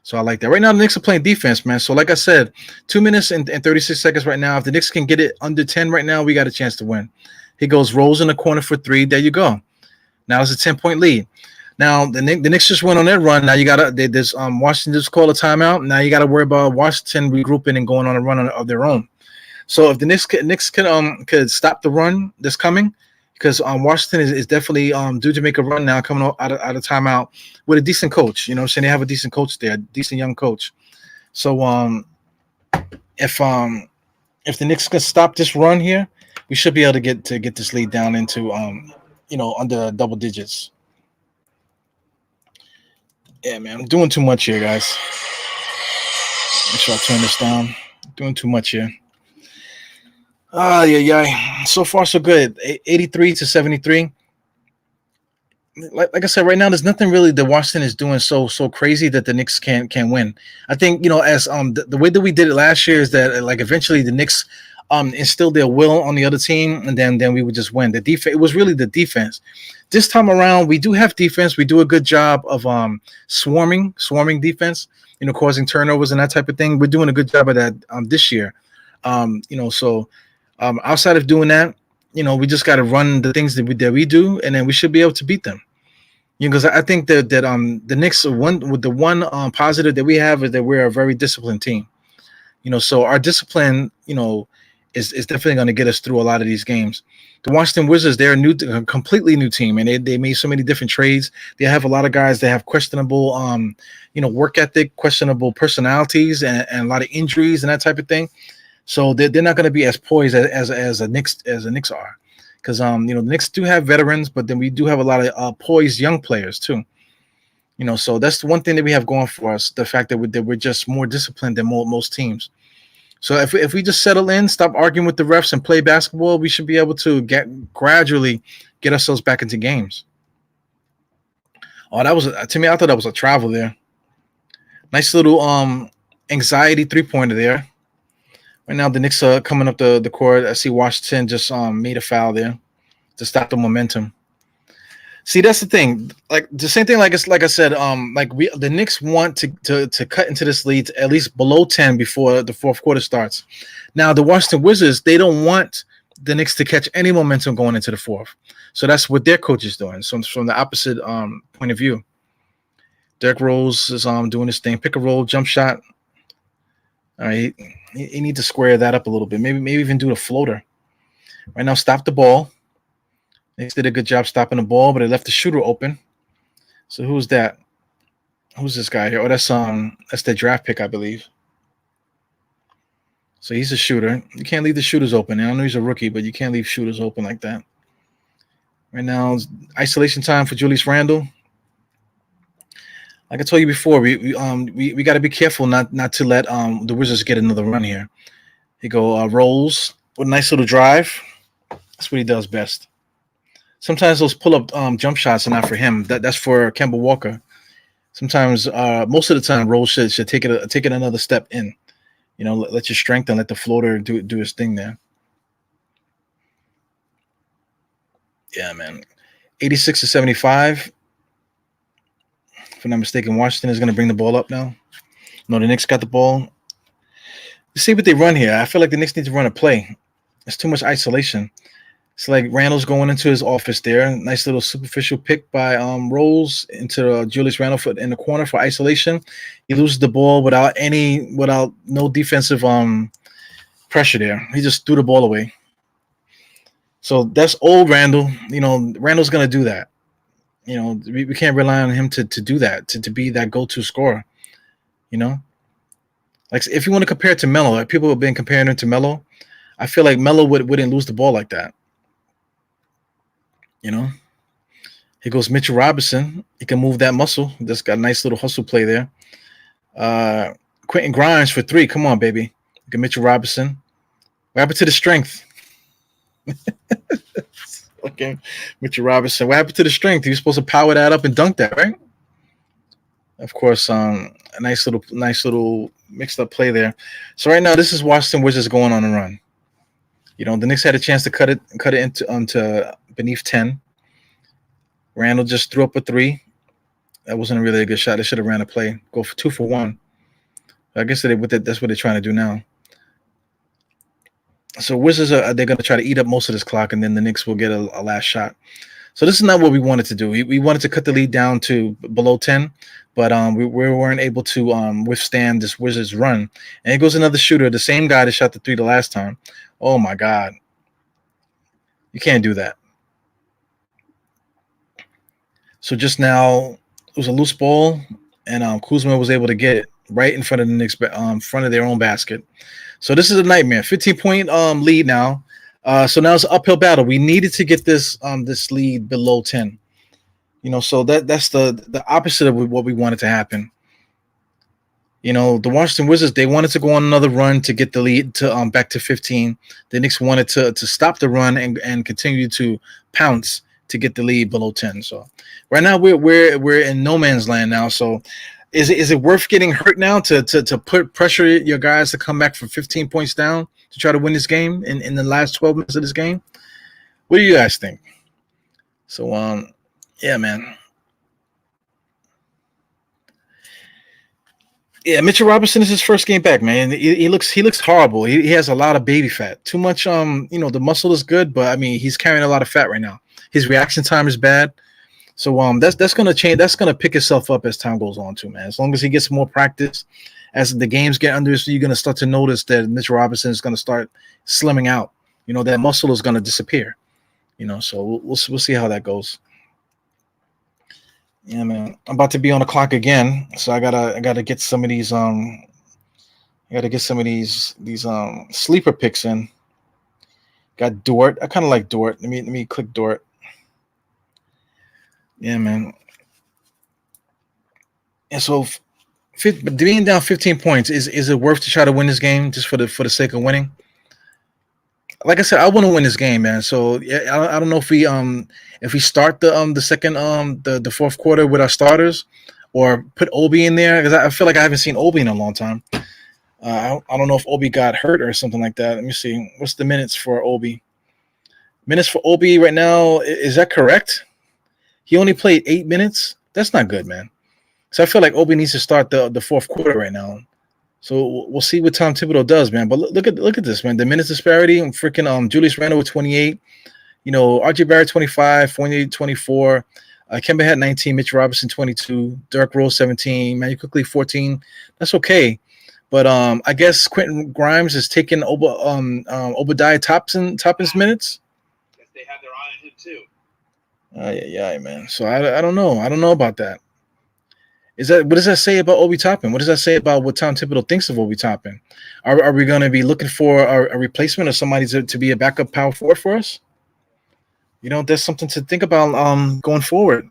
So I like that. Right now, the Knicks are playing defense, man. So like I said, 2 minutes and 36 seconds right now. If the Knicks can get it under 10 right now, we got a chance to win. He goes, rolls in the corner for 3. There you go. Now it's a 10-point lead. Now the Knicks just went on their run. Now you got to – Washington just called a timeout. Now you got to worry about Washington regrouping and going on a run of their own. So if the Knicks could stop the run that's coming – because Washington is definitely due to make a run now, coming out of timeout with a decent coach. You know what I'm saying? They have a decent coach there, a decent young coach. So if the Knicks can stop this run here, we should be able to get this lead down into under double digits. Yeah, man, I'm doing too much here, guys. Make sure I turn this down. Doing too much here. Yeah. So far, so good. 83 to 73. Like I said, right now, there's nothing really that Washington is doing so crazy that the Knicks can't win. I think as the way that we did it last year is that like eventually the Knicks instilled their will on the other team, and then we would just win. The defense, it was really the defense. This time around, we do have defense. We do a good job of swarming defense. Causing turnovers and that type of thing. We're doing a good job of that this year. Outside of doing that, we just got to run the things that we do, and then we should be able to beat them. Because I think that the Knicks, the one positive that we have is that we're a very disciplined team. So our discipline, is definitely going to get us through a lot of these games. The Washington Wizards, they're a completely new team, and they made so many different trades. They have a lot of guys that have questionable, work ethic, questionable personalities, and a lot of injuries and that type of thing. So they're not going to be as poised as the Knicks are, because the Knicks do have veterans, but then we do have a lot of poised young players too. So that's the one thing that we have going for us: the fact that we're just more disciplined than most teams. So if we just settle in, stop arguing with the refs, and play basketball, we should be able to gradually get ourselves back into games. Oh, that was to me. I thought that was a travel there. Nice little anxiety 3-pointer there. Right now, the Knicks are coming up the court. I see Washington just made a foul there to stop the momentum. See, that's the thing. Like the same thing. Like I said. The Knicks want to cut into this lead at least below 10 before the fourth quarter starts. Now, the Washington Wizards, they don't want the Knicks to catch any momentum going into the fourth. So that's what their coach is doing. So from the opposite point of view, Derrick Rose is doing his thing. Pick and roll, jump shot. All right, he need to square that up a little bit. Maybe even do the floater. Right now, stop the ball. Knicks did a good job stopping the ball, but they left the shooter open. So who's that? Who's this guy here? Oh, that's their draft pick, I believe. So he's a shooter. You can't leave the shooters open. I know he's a rookie, but you can't leave shooters open like that. Right now, it's isolation time for Julius Randle. Like I told you before, we got to be careful not to let the Wizards get another run here. He go rolls with a nice little drive. That's what he does best. Sometimes those pull-up jump shots are not for him. That's for Kemba Walker. Sometimes, most of the time, Rose should take it another step in. You know, let your strength and let the floater do his thing there. Yeah, man. 86-75. If I'm not mistaken, Washington is going to bring the ball up now. No, the Knicks got the ball. You see what they run here. I feel like the Knicks need to run a play. It's too much isolation. It's like Randall's going into his office there. Nice little superficial pick by Rose into Julius Randle in the corner for isolation. He loses the ball without no defensive pressure there. He just threw the ball away. So that's old Randle. You know, Randall's going to do that. You know, we can't rely on him to do that, to be that go-to scorer. You know? Like, if you want to compare it to Melo, like people have been comparing him to Melo, I feel like Melo wouldn't lose the ball like that. You know? Here goes Mitchell Robinson. He can move that muscle. Just got a nice little hustle play there. Quentin Grimes for 3. Come on, baby. Look at Mitchell Robinson. What happened to the strength? Okay, Mitchell Robinson. What happened to the strength? He was supposed to power that up and dunk that, right? Of course, a nice little mixed up play there. So right now, this is Washington Wizards going on a run. You know, the Knicks had a chance to cut it into beneath 10. Randall just threw up a 3. That wasn't really a good shot. They should have ran a play. Go for 2 for 1. I guess that's what they're trying to do now. So Wizards they're going to try to eat up most of this clock, and then the Knicks will get a last shot. So this is not what we wanted to do. We wanted to cut the lead down to below 10, but we weren't able to withstand this Wizards run. And it goes another shooter, the same guy that shot the 3 the last time. Oh my God, you can't do that. So just now it was a loose ball, and Kuzma was able to get it right in front of the Knicks, front of their own basket. So this is a nightmare. 15-point lead now. So now it's an uphill battle. We needed to get this lead below 10. You know, so that's the opposite of what we wanted to happen. You know, the Washington Wizards, they wanted to go on another run to get the lead to back to 15. The Knicks wanted to stop the run and continue to pounce to get the lead below 10. So right now we're in no man's land now. So is it worth getting hurt now to put pressure your guys to come back from 15 points down to try to win this game in the last 12 minutes of this game? What do you guys think? So yeah, man. Yeah, Mitchell Robinson is his first game back, man. He looks horrible. He has a lot of baby fat. Too much the muscle is good, but I mean he's carrying a lot of fat right now. His reaction time is bad. So that's gonna change. That's gonna pick itself up as time goes on too, man. As long as he gets more practice, as the games get under, so you're gonna start to notice that Mitchell Robinson is gonna start slimming out. You know, that muscle is gonna disappear. You know, so we'll see how that goes. Yeah, man. I'm about to be on the clock again, so I gotta get some of these sleeper picks in. Got Dort. I kind of like Dort. Let me click Dort. Yeah, man. And so Being down 15 points, is it worth to try to win this game just for the sake of winning? Like I said, I want to win this game, man. So yeah, I don't know if we start the second the fourth quarter with our starters, or put Obi in there, because I feel like I haven't seen Obi in a long time. I don't know if Obi got hurt or something like that. Let me see. What's the minutes for Obi? Minutes for Obi right now, is that correct? He only played 8 minutes. That's not good, man. So I feel like Obi needs to start the fourth quarter right now. So we'll see what Tom Thibodeau does, man. But look at this, man. The minutes disparity. Freaking Julius Randle with 28. RJ Barrett 25, Fournier 24. Kemba had 19. Mitch Robinson 22. Derrick Rose 17. Manuel Quickly 14. That's okay. But I guess Quentin Grimes is taking Obadiah Toppin's minutes. They have their eye on him too. Yeah, man. So I don't know. I don't know about that. What does that say about Obi Toppin? What does that say about what Tom Thibodeau thinks of Obi Toppin? Are we going to be looking for a replacement or somebody to be a backup power forward for us? There's something to think about going forward.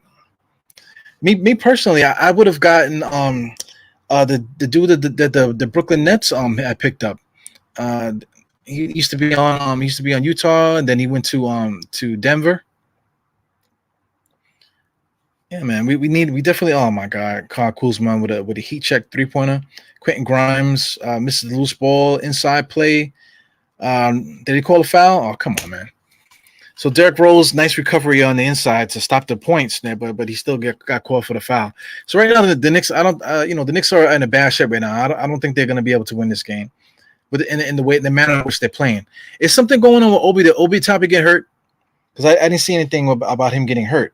Me personally, I would have gotten the dude that the Brooklyn Nets I picked up. He used to be on Utah, and then he went to Denver. Yeah, man, we definitely. Oh my God, Kyle Kuzma with a heat check 3-pointer. Quentin Grimes misses the loose ball, inside play. Did he call a foul? Oh, come on, man. So Derrick Rose, nice recovery on the inside to stop the points there, but he still got called for the foul. So right now the Knicks, the Knicks are in a bad shape right now. I don't think they're going to be able to win this game, but in the manner in which they're playing. Is something going on with Obi? Did Obi Toppin get hurt? Because I didn't see anything about him getting hurt.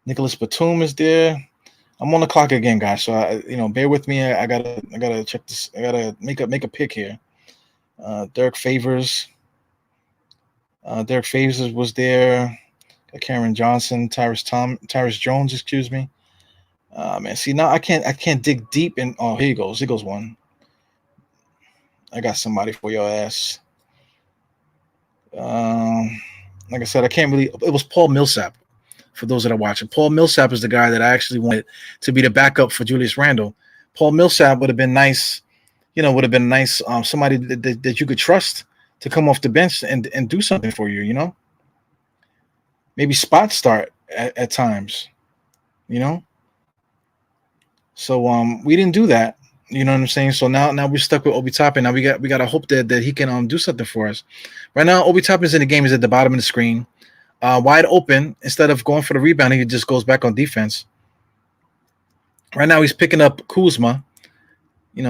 Nicholas Batum is there. I'm on the clock again, guys. So bear with me. I gotta check this. I gotta make a pick here. Derek Favors. Derek Favors was there. Karen Johnson, Tyrus Jones. Excuse me. Man, see now I can't dig deep in. Oh, here he goes. Here goes one. I got somebody for your ass. Like I said, I can't really. It was Paul Millsap. For those that are watching, Paul Millsap is the guy that I actually wanted to be the backup for Julius Randle. Paul Millsap would have been nice, somebody that you could trust to come off the bench and do something for you, Maybe spot start at times, So we didn't do that, you know what I'm saying? So now we're stuck with Obi Toppin. Now we got to hope that he can do something for us. Right now, Obi Toppin's in the game, is at the bottom of the screen. Wide open. Instead of going for the rebound, he just goes back on defense. Right now, he's picking up Kuzma. I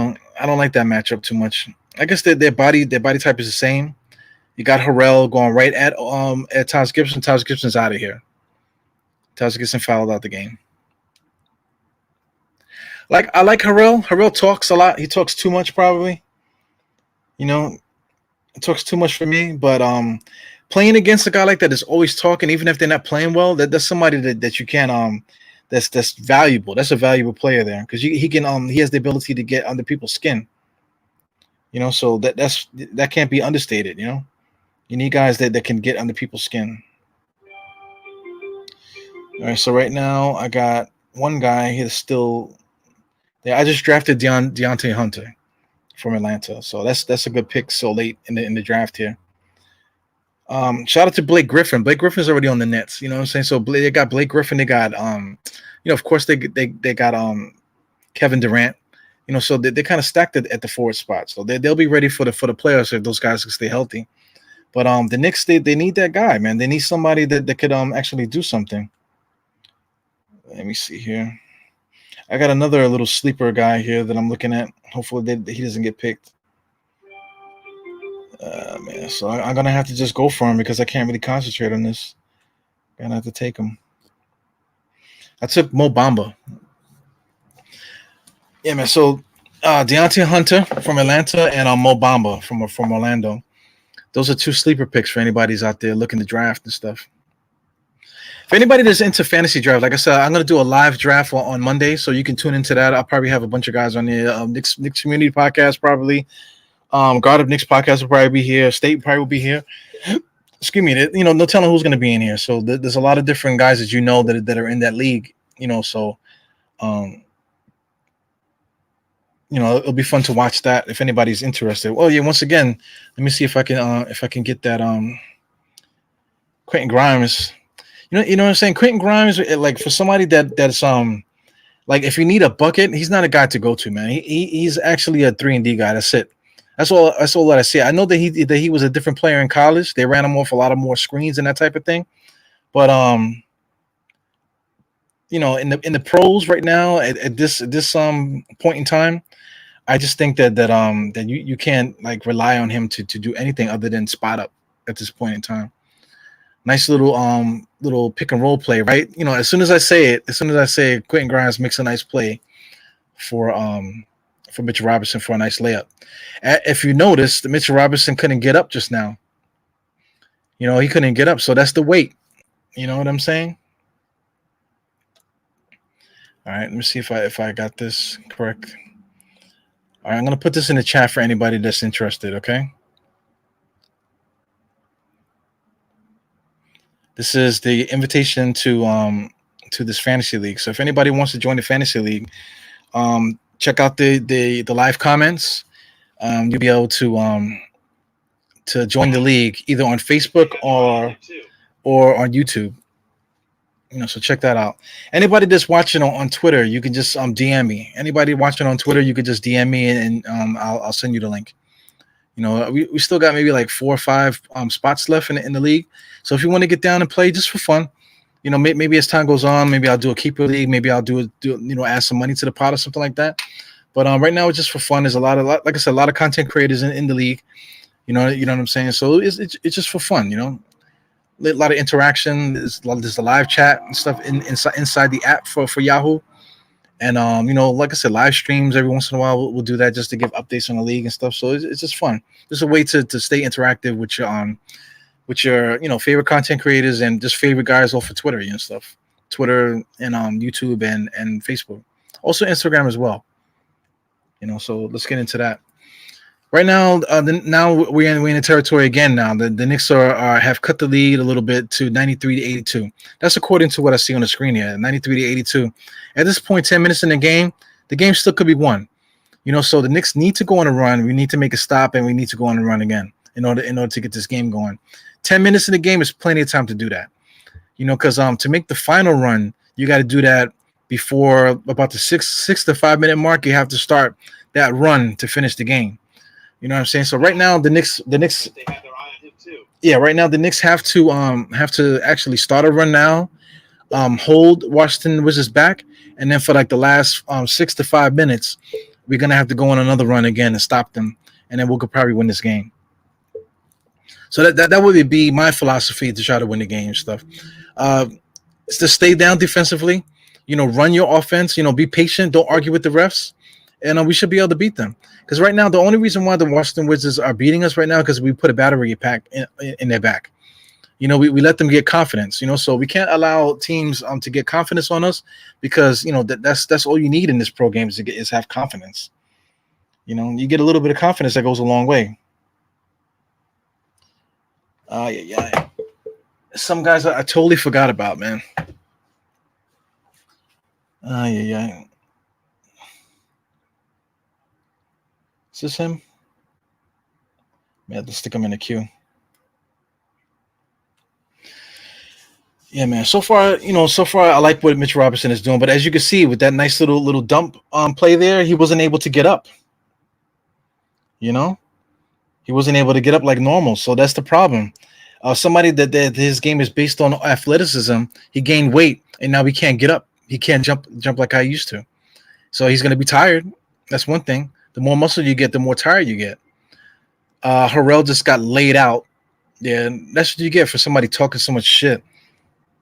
don't like that matchup too much. I guess their body type is the same. You got Harrell going right at Taj Gibson. Taj Gibson's out of here. Taj Gibson fouled out the game. I like Harrell. Harrell talks a lot. He talks too much, probably. It talks too much for me, but playing against a guy like that is always talking, even if they're not playing well. That's somebody that you can that's valuable. That's a valuable player there, because he can he has the ability to get under people's skin. So that can't be understated. You need guys that can get under people's skin. All right, so right now I got one guy here still. Yeah, I just drafted Deontay Hunter from Atlanta, so that's a good pick so late in the draft here. Shout out to Blake Griffin. Blake Griffin's already on the Nets. You know what I'm saying? So they got Blake Griffin. They got of course they got Kevin Durant. So they kind of stacked it at the forward spot. So they'll be ready for the playoffs if those guys can stay healthy. But the Knicks they need that guy, man. They need somebody that could actually do something. Let me see here. I got another little sleeper guy here that I'm looking at. Hopefully he doesn't get picked. Man, so I'm gonna have to just go for him because I can't really concentrate on this. Gonna have to take him. I took Mo Bamba. Yeah, man. So Deontay Hunter from Atlanta and Mo Bamba from Orlando. Those are two sleeper picks for anybody's out there looking to draft and stuff. If anybody that's into fantasy draft, like I said, I'm gonna do a live draft on Monday, so you can tune into that. I'll probably have a bunch of guys on there. Knicks Community Podcast probably. God of Knicks Podcast will probably be here. State probably will be here. Excuse me. No telling who's gonna be in here. So there's a lot of different guys that that are in that league. So it'll be fun to watch that if anybody's interested. Oh yeah, once again, let me see if I can get that Quentin Grimes. You know what I'm saying? Quentin Grimes, like for somebody that's like if you need a bucket, he's not a guy to go to, man. He's actually a 3-and-D guy. That's it. That's all that I see. I know that he was a different player in college. They ran him off a lot of more screens and that type of thing. But in the pros right now at this point in time, I just think that you can't like rely on him to do anything other than spot up at this point in time. Nice little pick and roll play, right? As soon as I say Quentin Grimes makes a nice play for Mitchell Robinson for a nice layup. If you notice, the Mitchell Robinson couldn't get up just now. He couldn't get up, so that's the weight. You know what I'm saying? All right, let me see if I got this correct. All right, I'm gonna put this in the chat for anybody that's interested. Okay. This is the invitation to this fantasy league. So if anybody wants to join the fantasy league, check out the live comments. You'll be able to join the league either on Facebook or on YouTube. So check that out. Anybody that's watching on Twitter, you can just DM me. Anybody watching on Twitter, you could just DM me and I'll send you the link. We still got maybe like 4 or 5 spots left in the league. So if you want to get down and play just for fun, maybe as time goes on, maybe I'll do a keeper league. Maybe I'll do add some money to the pot or something like that. But right now it's just for fun. There's like I said, a lot of content creators in the league. You know what I'm saying? So it's just for fun. A lot of interaction. There's a live chat and stuff inside the app for Yahoo. And like I said, live streams every once in a while. We'll do that just to give updates on the league and stuff. So it's just fun. It's a way to stay interactive with your favorite content creators and just favorite guys off of Twitter and stuff. Twitter and YouTube and Facebook. Also Instagram as well. So let's get into that. Right now, now we're in the territory again. Now the Knicks have cut the lead a little bit to 93-82. That's according to what I see on the screen here. 93-82. At this point, 10 minutes in the game still could be won. So the Knicks need to go on a run. We need to make a stop, and we need to go on a run again in order to get this game going. 10 minutes in the game is plenty of time to do that. Because to make the final run, you got to do that before about the 6 to 5 minute mark. You have to start that run to finish the game. You know what I'm saying? So right now the Knicks They have their eye on him too. yeah, right now the Knicks have to actually start a run now, hold Washington Wizards back, and then for like the last 6 to 5 minutes, we're gonna have to go on another run again and stop them, and then we could probably win this game. So that would be my philosophy to try to win the game and stuff. Is to stay down defensively, run your offense, be patient, don't argue with the refs, and we should be able to beat them. Because right now, the only reason why the Washington Wizards are beating us right now is because we put a battery pack in their back. We let them get confidence, so we can't allow teams to get confidence on us because, that's all you need in this pro game is have confidence. You get a little bit of confidence, that goes a long way. Yeah. Some guys I totally forgot about, man. Yeah. Is this him? Man, let's stick him in the queue. Yeah, man. So far I like what Mitchell Robinson is doing, but as you can see with that nice little dump play there, he wasn't able to get up. He wasn't able to get up like normal, so that's the problem. Somebody that his game is based on athleticism, he gained weight and now he can't get up. He can't jump like I used to. So he's going to be tired. That's one thing. The more muscle you get, the more tired you get. Harrell just got laid out. Yeah, that's what you get for somebody talking so much shit.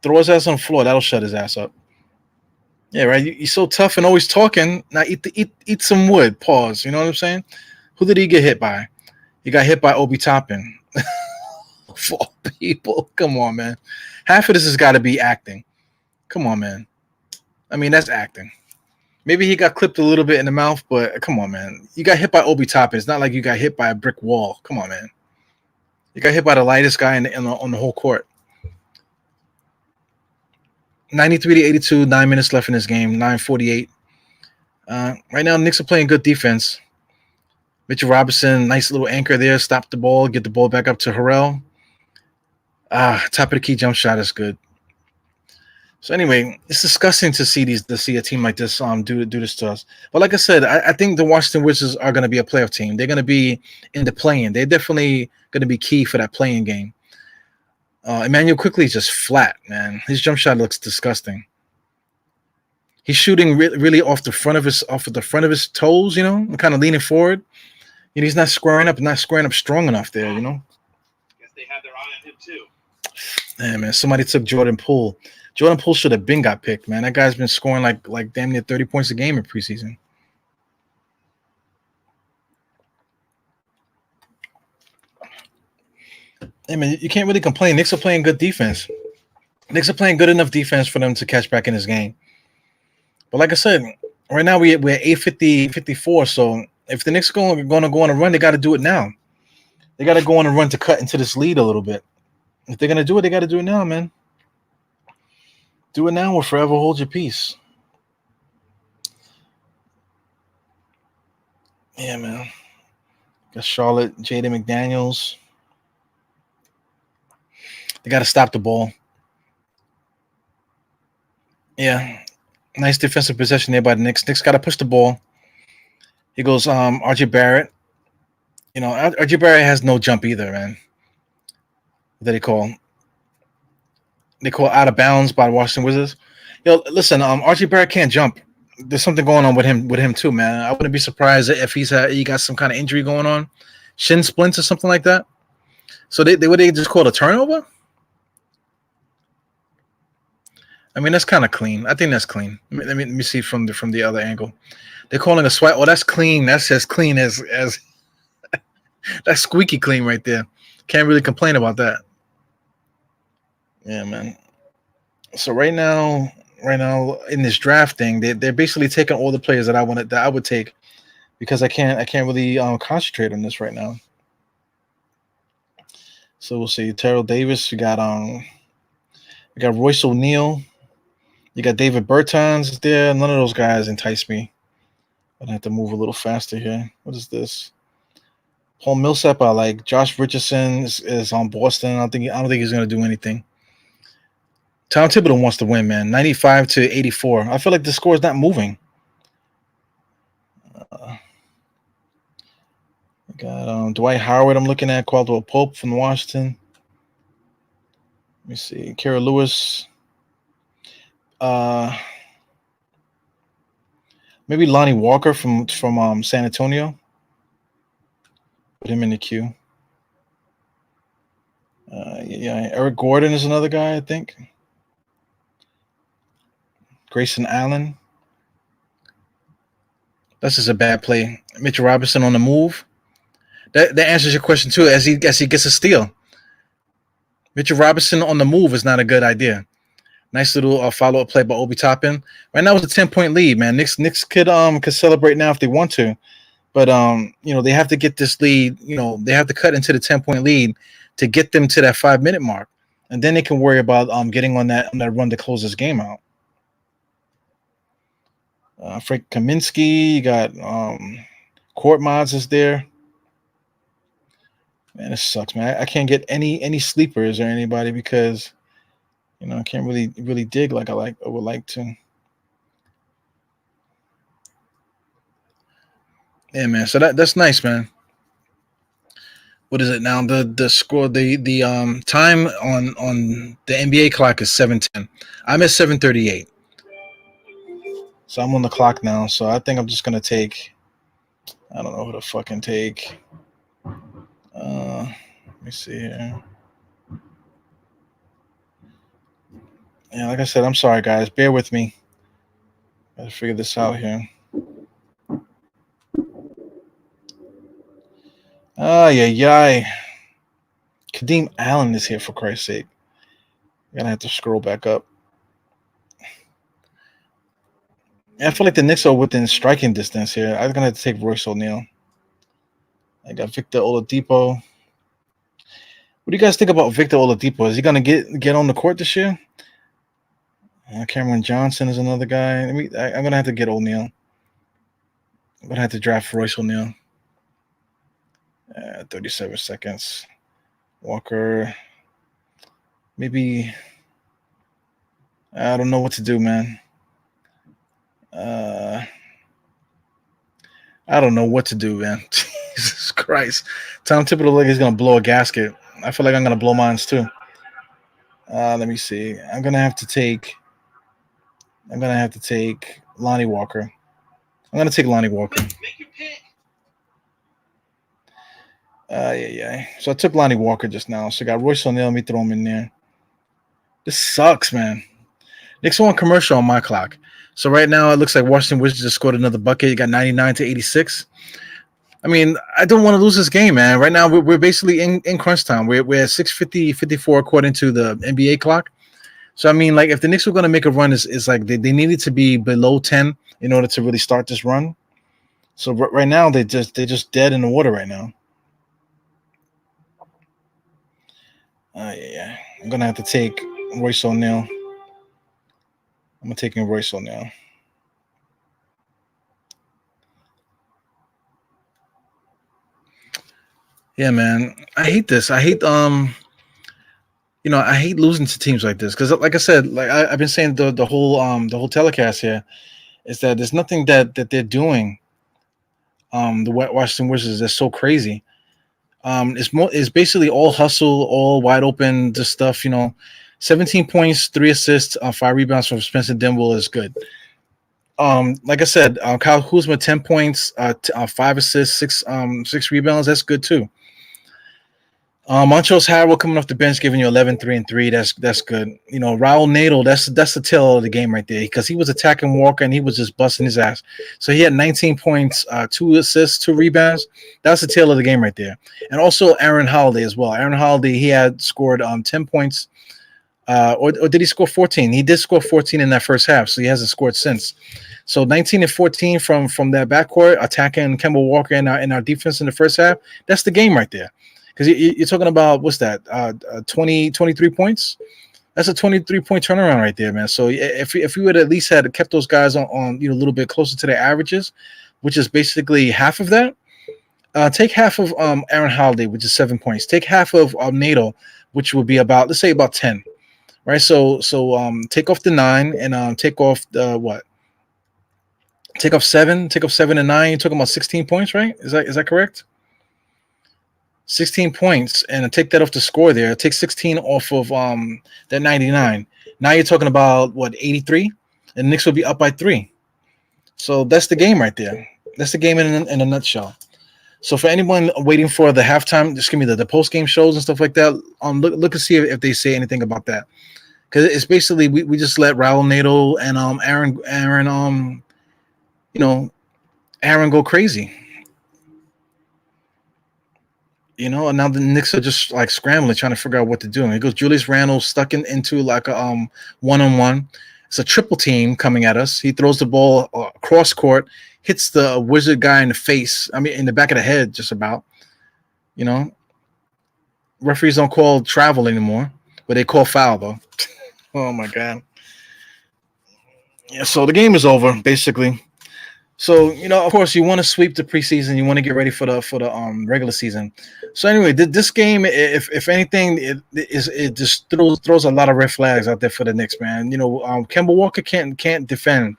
Throw his ass on the floor. That'll shut his ass up. Yeah, right. You're so tough and always talking. Now eat some wood. Pause. You know what I'm saying? Who did he get hit by? He got hit by Obi Toppin. For people, come on, man. Half of this has got to be acting. Come on, man. I mean, that's acting. Maybe he got clipped a little bit in the mouth, but come on, man. You got hit by Obi Toppin. It's not like you got hit by a brick wall. Come on, man. You got hit by the lightest guy on the whole court. 93-82, 9 minutes left in this game, 9:48. Right now, Knicks are playing good defense. Mitchell Robinson, nice little anchor there. Stop the ball, get the ball back up to Harrell. Top of the key jump shot is good. So anyway, it's disgusting to see a team like this do this to us. But like I said, I think the Washington Wizards are going to be a playoff team. They're going to be in the play-in. They're definitely going to be key for that play-in game. Emmanuel Quickly is just flat, man. His jump shot looks disgusting. He's shooting really off the front of his toes, and kind of leaning forward. He's not squaring up strong enough there, Guess they had their eye on him too. Yeah, man. Somebody took Jordan Poole. Jordan Poole should have got picked, man. That guy's been scoring like damn near 30 points a game in preseason. Hey, man, you can't really complain. Knicks are playing good defense. Knicks are playing good enough defense for them to catch back in this game. But like I said, right now we're at 8:54. So if the Knicks are going to go on a run, they got to do it now. They got to go on a run to cut into this lead a little bit. If they're going to do it, they got to do it now, man. Do it now or forever hold your peace. Yeah, man. Got Charlotte, Jaden McDaniels. They got to stop the ball. Yeah. Nice defensive possession there by the Knicks. Knicks got to push the ball. Here goes RJ Barrett. RJ Barrett has no jump either, man. What do they call? They call out of bounds by the Washington Wizards. Listen, RJ Barrett can't jump. There's something going on with him too, man. I wouldn't be surprised if he got some kind of injury going on, shin splints or something like that. So they just call it a turnover. I mean, that's kind of clean. I think that's clean. Let me see from the other angle. They're calling a swipe. Oh, that's clean. That's as clean as that's squeaky clean right there. Can't really complain about that. Yeah, man. So right now in this draft thing, they're basically taking all the players that I would take because I can't really concentrate on this right now. So we'll see. Terrell Davis, you got Royce O'Neal, you got David Bertans there. None of those guys entice me. I'm gonna have to move a little faster here. What is this? Paul Millsap, I like. Josh Richardson is on Boston. I don't think he's gonna do anything. Tom Thibodeau wants to win, man. 95-84. I feel like the score is not moving. Got Dwight Howard. I'm looking at Caldwell Pope from Washington. Let me see. Kara Lewis. Maybe Lonnie Walker from San Antonio. Put him in the queue. Yeah, Eric Gordon is another guy, I think. Grayson Allen. That's just a bad play. Mitchell Robinson on the move. That answers your question too. As he gets a steal. Mitchell Robinson on the move is not a good idea. Nice little follow-up play by Obi Toppin. Right now it's a 10-point lead, man. Knicks could celebrate now if they want to, but they have to get this lead. They have to cut into the 10-point lead to get them to that 5-minute mark, and then they can worry about getting on that run to close this game out. Frank Kaminsky, you got Court Mods is there. Man, this sucks, man. I can't get any sleepers or anybody because I can't really dig like I would like to. Yeah, man. So that's nice, man. What is it now? The score, the time on the NBA clock is 7:10. I'm at 7:38. So I'm on the clock now. So I think I'm just gonna take. I don't know who to fucking take. Let me see here. Yeah, like I said, I'm sorry, guys. Bear with me. Gotta figure this out here. Yeah. Kadeem Allen is here, for Christ's sake. I'm gonna have to scroll back up. I feel like the Knicks are within striking distance here. I'm gonna have to take Royce O'Neal. I got Victor Oladipo. What do you guys think about Victor Oladipo? Is he gonna get on the court this year? Cameron Johnson is another guy. I'm gonna have to get O'Neal. I'm gonna have to draft Royce O'Neal. 37 seconds. Walker. Maybe. I don't know what to do, man. I don't know what to do, man. Jesus Christ. Tom Thibodeau like he's gonna blow a gasket. I feel like I'm gonna blow mine too. Let me see. I'm gonna have to take Lonnie Walker. I'm gonna take Lonnie Walker. Make your pick. Yeah. So I took Lonnie Walker just now. So I got Royce O'Neal. Let me throw him in there. This sucks, man. Knicks on commercial on my clock. So right now it looks like Washington Wizards just scored another bucket. You got 99 to 86. I mean, I don't want to lose this game, man. Right now we're basically in crunch time. We're at 6:50, 54 according to the NBA clock. So I mean, like if the Knicks were going to make a run, is like they needed to be below 10 in order to really start this run. So right now they're just dead in the water right now. Yeah. I'm gonna have to take Royce O'Neal. I'm taking Royce O'Neal. Yeah, man. I hate this. I hate I hate losing to teams like this because, like I said, like I've been saying the whole telecast here is that there's nothing that they're doing. The Washington Wizards that's so crazy. It's basically all hustle, all wide open, just stuff. 17 points, 3 assists, 5 rebounds from Spencer Dinwiddie is good. Like I said, Kyle Kuzma 10 points, 5 assists, 6 rebounds. That's good too. Montrezl Harrell coming off the bench, giving you 11, 3, and 3. That's good. Raul Nato, that's the tail of the game right there because he was attacking Walker and he was just busting his ass. So he had 19 points, 2 assists, 2 rebounds. That's the tail of the game right there. And also Aaron Holiday as well. Aaron Holiday, he had scored 10 points. Or did he score 14? He did score 14 in that first half, so he hasn't scored since. So 19 and 14 from that backcourt, attacking Kemba Walker in our defense in the first half. That's the game right there. Because you're talking about, what's that, 23 points? That's a 23-point turnaround right there, man. So if we would at least had kept those guys on a little bit closer to their averages, which is basically half of that, take half of Aaron Holiday, which is 7 points. Take half of Nato, which would be about, let's say about 10. Right, so take off the 9 and take off the what? Take off 7 and 9. You're talking about 16 points, right? Is that correct? 16 points, and take that off the score there. Take 16 off of that 99. Now you're talking about what, 83, and the Knicks will be up by 3. So that's the game right there. That's the game in a nutshell. So for anyone waiting for the halftime, just give me the post game shows and stuff like that. Look and see if they say anything about that. Because it's basically we just let Raul Nato and Aaron go crazy. And now the Knicks are just like scrambling, trying to figure out what to do. And it goes Julius Randle stuck into like a one-on-one. It's a triple team coming at us. He throws the ball cross court, hits the Wizard guy in the face. I mean, in the back of the head, just about. Referees don't call travel anymore, but they call foul though. Oh my God. Yeah, so the game is over basically. So of course, you want to sweep the preseason. You want to get ready for the regular season. So anyway, this game, if anything, it just throws a lot of red flags out there for the Knicks, man. Kemba Walker can't defend.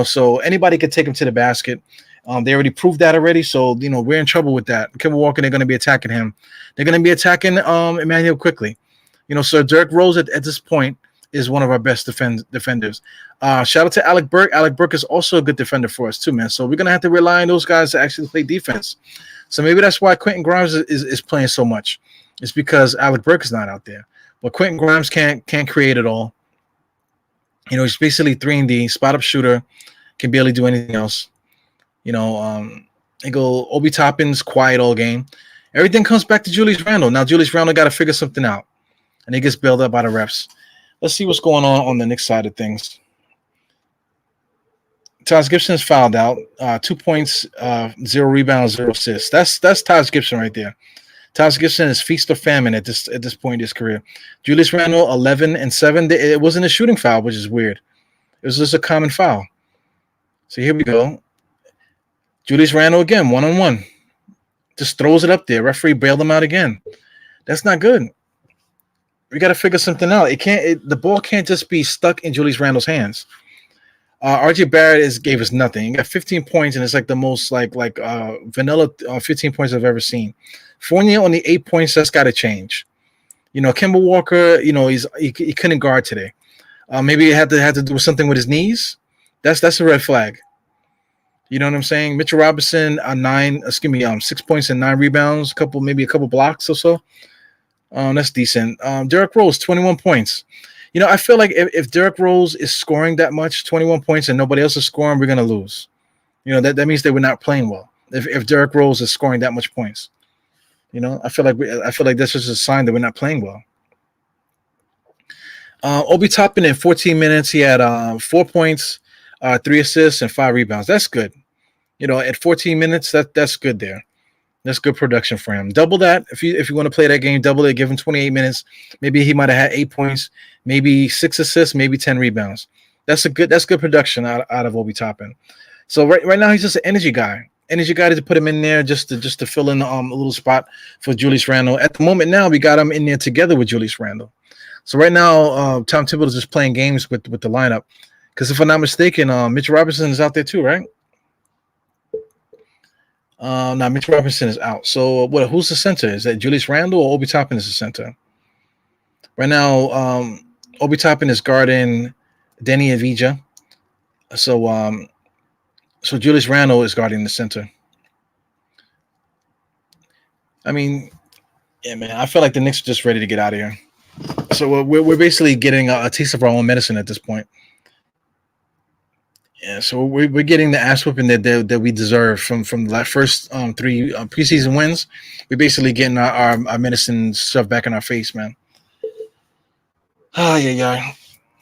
So anybody could take him to the basket. They already proved that already. So we're in trouble with that. Kemba Walker, they're going to be attacking him. They're going to be attacking Emmanuel quickly. So Derrick Rose at this point is one of our best defenders. Shout out to Alec Burke. Alec Burke is also a good defender for us too, man. So we're gonna have to rely on those guys to actually play defense. So maybe that's why Quentin Grimes is playing so much. It's because Alec Burke is not out there. But Quentin Grimes can't create it all. He's basically 3-and-D, spot up shooter, can barely do anything else. Obi Toppin's quiet all game. Everything comes back to Julius Randle. Now Julius Randle got to figure something out, and he gets bailed up by the refs. Let's see what's going on the Knicks side of things. Taj Gibson is fouled out. 2 points, 0 rebounds, 0 assists. That's Taj Gibson right there. Taj Gibson is feast or famine at this point in his career. Julius Randle 11 and 7. It wasn't a shooting foul, which is weird. It was just a common foul. So here we go. Julius Randle again, 1-on-1. Just throws it up there. Referee bailed him out again. That's not good. We got to figure something out. The ball can't just be stuck in Julius Randle's hands. RJ Barrett gave us nothing. He got 15 points, and it's like the most vanilla 15 points I've ever seen. Fournier only 8 points. That's got to change. Kemba Walker, he couldn't guard today. Maybe it had to do with something with his knees. That's a red flag. You know what I'm saying? Mitchell Robinson, 6 points and 9 rebounds, maybe a couple blocks or so. That's decent. Derrick Rose, 21 points. I feel like if Derrick Rose is scoring that much, 21 points, and nobody else is scoring, we're gonna lose. That means they were not playing well. If Derrick Rose is scoring that much points, I feel like that's just a sign that we're not playing well. Obi Toppin in 14 minutes, he had 4 points, 3 assists, and 5 rebounds. That's good. At 14 minutes, that's good there. That's good production for him. Double that if you want to play that game. Double it. Give him 28 minutes. Maybe he might have had 8 points, maybe 6 assists, maybe 10 rebounds. That's good production out of Obi Toppin. So right now he's just an energy guy. Energy guy to put him in there just to fill in a little spot for Julius Randle. At the moment now, we got him in there together with Julius Randle. So right now, Tom Thibodeau is just playing games with the lineup. Because if I'm not mistaken, Mitch Robinson is out there too, right? Now Mitch Robinson is out. So who's the center? Is that Julius Randle or Obi Toppin is the center? Right now, Obi Toppin is guarding Denny Avdija. So Julius Randle is guarding the center. I mean, yeah, man, I feel like the Knicks are just ready to get out of here. So we're basically getting a taste of our own medicine at this point. Yeah, so we're getting the ass whooping that we deserve from the first 3 preseason wins. We're basically getting our medicine shoved back in our face, man. Yeah.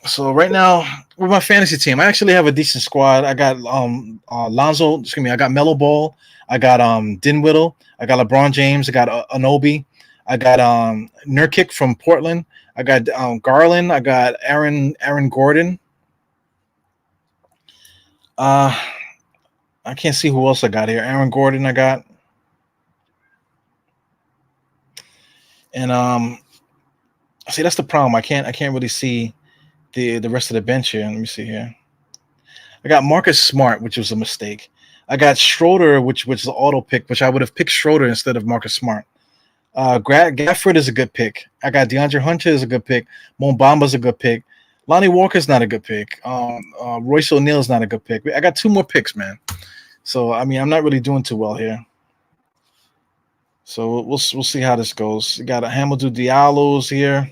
So right now, with my fantasy team, I actually have a decent squad. I got I got Melo Ball, I got Dinwiddie, I got LeBron James, I got Anunoby, I got Nurkic from Portland, I got Garland, I got Aaron Gordon. I can't see who else I got here. Aaron Gordon I got. And see, that's the problem. I can't really see the rest of the bench here. Let me see here. I got Marcus Smart, which was a mistake. I got Schroeder, which was an auto pick, which I would have picked Schroeder instead of Marcus Smart. Gafford is a good pick. I got DeAndre Hunter is a good pick. Mo Bamba's a good pick. Lonnie Walker's not a good pick. Royce O'Neal's not a good pick. I got 2 more picks, man. So, I mean, I'm not really doing too well here. So we'll see how this goes. You got a Hamidou Diallo's here.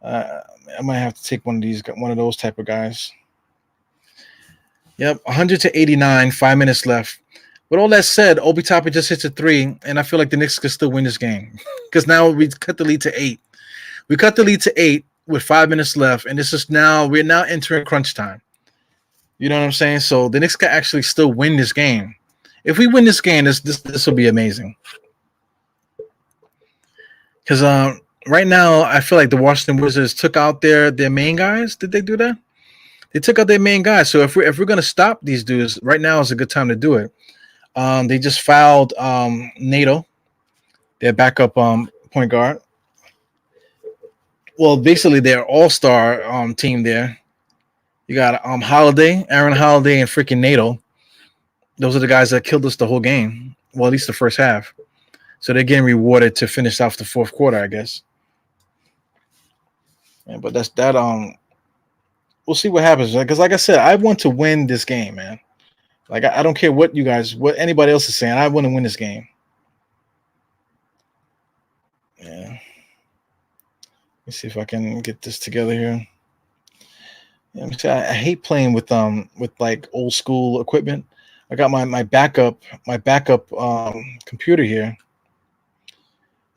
I might have to take one of those type of guys. Yep, 100-89, 5 minutes left. With all that said, Obi Toppin just hits a 3, and I feel like the Knicks could still win this game because now we cut the lead to 8. We cut the lead to 8 with 5 minutes left, and we're now entering crunch time. You know what I'm saying? So the Knicks can actually still win this game. If we win this game, this will be amazing. Because right now, I feel like the Washington Wizards took out their main guys. Did they do that? They took out their main guys. So if we're gonna stop these dudes, right now is a good time to do it. They just fouled Nato, their backup point guard. Well, basically their all-star team there. You got Aaron Holiday, and freaking Nato. Those are the guys that killed us the whole game. Well, at least the first half. So they're getting rewarded to finish off the fourth quarter, I guess. Yeah, but that's that. We'll see what happens. Because, like I said, I want to win this game, man. Like I don't care what anybody else is saying. I want to win this game. Yeah. Let me see if I can get this together here. Yeah, I hate playing with like old school equipment. I got my backup computer here,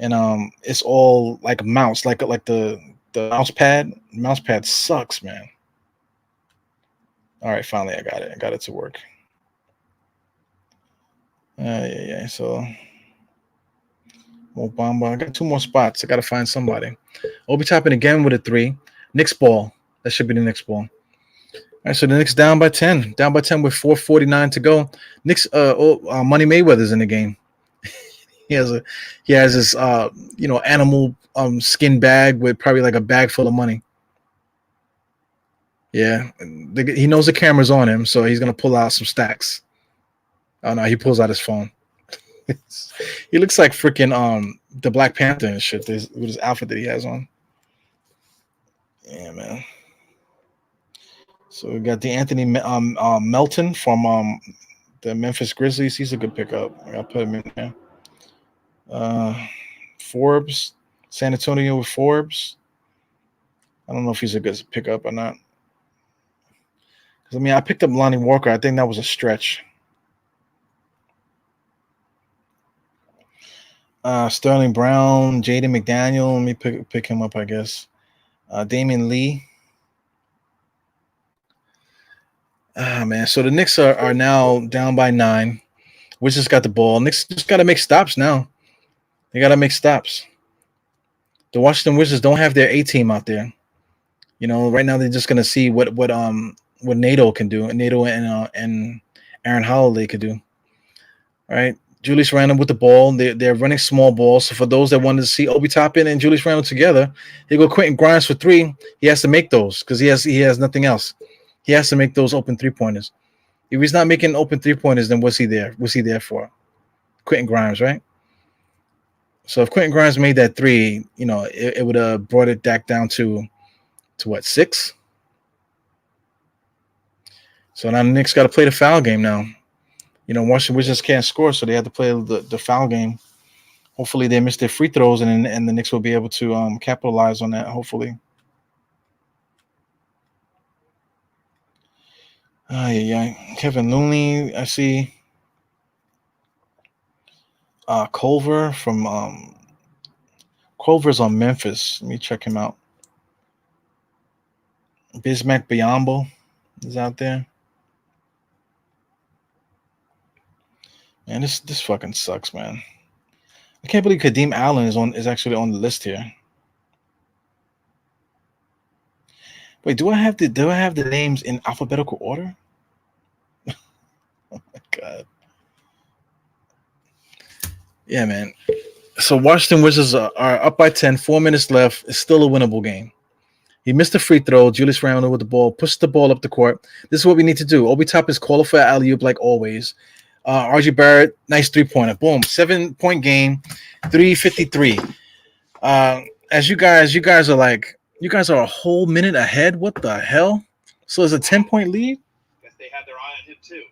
and it's all like a mouse, like the mouse pad. Mouse pad sucks, man. All right, finally I got it. I got it to work. Yeah. So Mo Bamba. I got 2 more spots. I got to find somebody. Obi Toppin again with a 3. Knicks ball. That should be the Knicks ball. right, so the Knicks down by 10 with 4:49 to go. Knicks, Money Mayweather's in the game. He has his animal skin bag with probably like a bag full of money. Yeah, he knows the camera's on him, so he's gonna pull out some stacks. Oh no, he pulls out his phone. He looks like freaking the Black Panther and shit with his outfit that he has on. Yeah, man. So we got D'Anthony Melton from the Memphis Grizzlies. He's a good pickup. I'll put him in there. Forbes, San Antonio with Forbes. I don't know if he's a good pickup or not. Because I mean, I picked up Lonnie Walker. I think that was a stretch. Sterling Brown, Jaden McDaniel. Let me pick him up, I guess. Damian Lee. Man. So the Knicks are now down by 9. Wizards got the ball. Knicks just got to make stops now. They got to make stops. The Washington Wizards don't have their A team out there. You know, right now they're just gonna see what NATO can do. NATO and Aaron Holiday could do. All right. Julius Randle with the ball. They're running small balls. So for those that wanted to see Obi Toppin and Julius Randle together, they go Quentin Grimes for 3. He has to make those because he has nothing else. He has to make those open 3-pointers. If he's not making open 3-pointers, then what's he there? What's he there for? Quentin Grimes, right? So if Quentin Grimes made that 3, you know, it would have brought it back down to what, 6? So now the Knicks got to play the foul game now. You know, Washington Wizards can't score, so they have to play the foul game. Hopefully they miss their free throws, and the Knicks will be able to capitalize on that, hopefully. Yeah. Kevin Looney, I see. Culver from Culver's on Memphis. Let me check him out. Bismack Biyombo is out there. Man, this fucking sucks, man. I can't believe Kadeem Allen is actually on the list here. Wait, do I have the names in alphabetical order? Oh my god. Yeah, man. So Washington Wizards are up by 10, 4 minutes left. It's still a winnable game. He missed a free throw. Julius Randle with the ball, pushes the ball up the court. This is what we need to do. Obi Toppin's calling for alley-oop like always. RJ Barrett, nice 3-pointer. Boom, 7-point game, 3:53. As you guys are a whole minute ahead. What the hell? So it's a 10-point lead? Guess they had their eye on him too.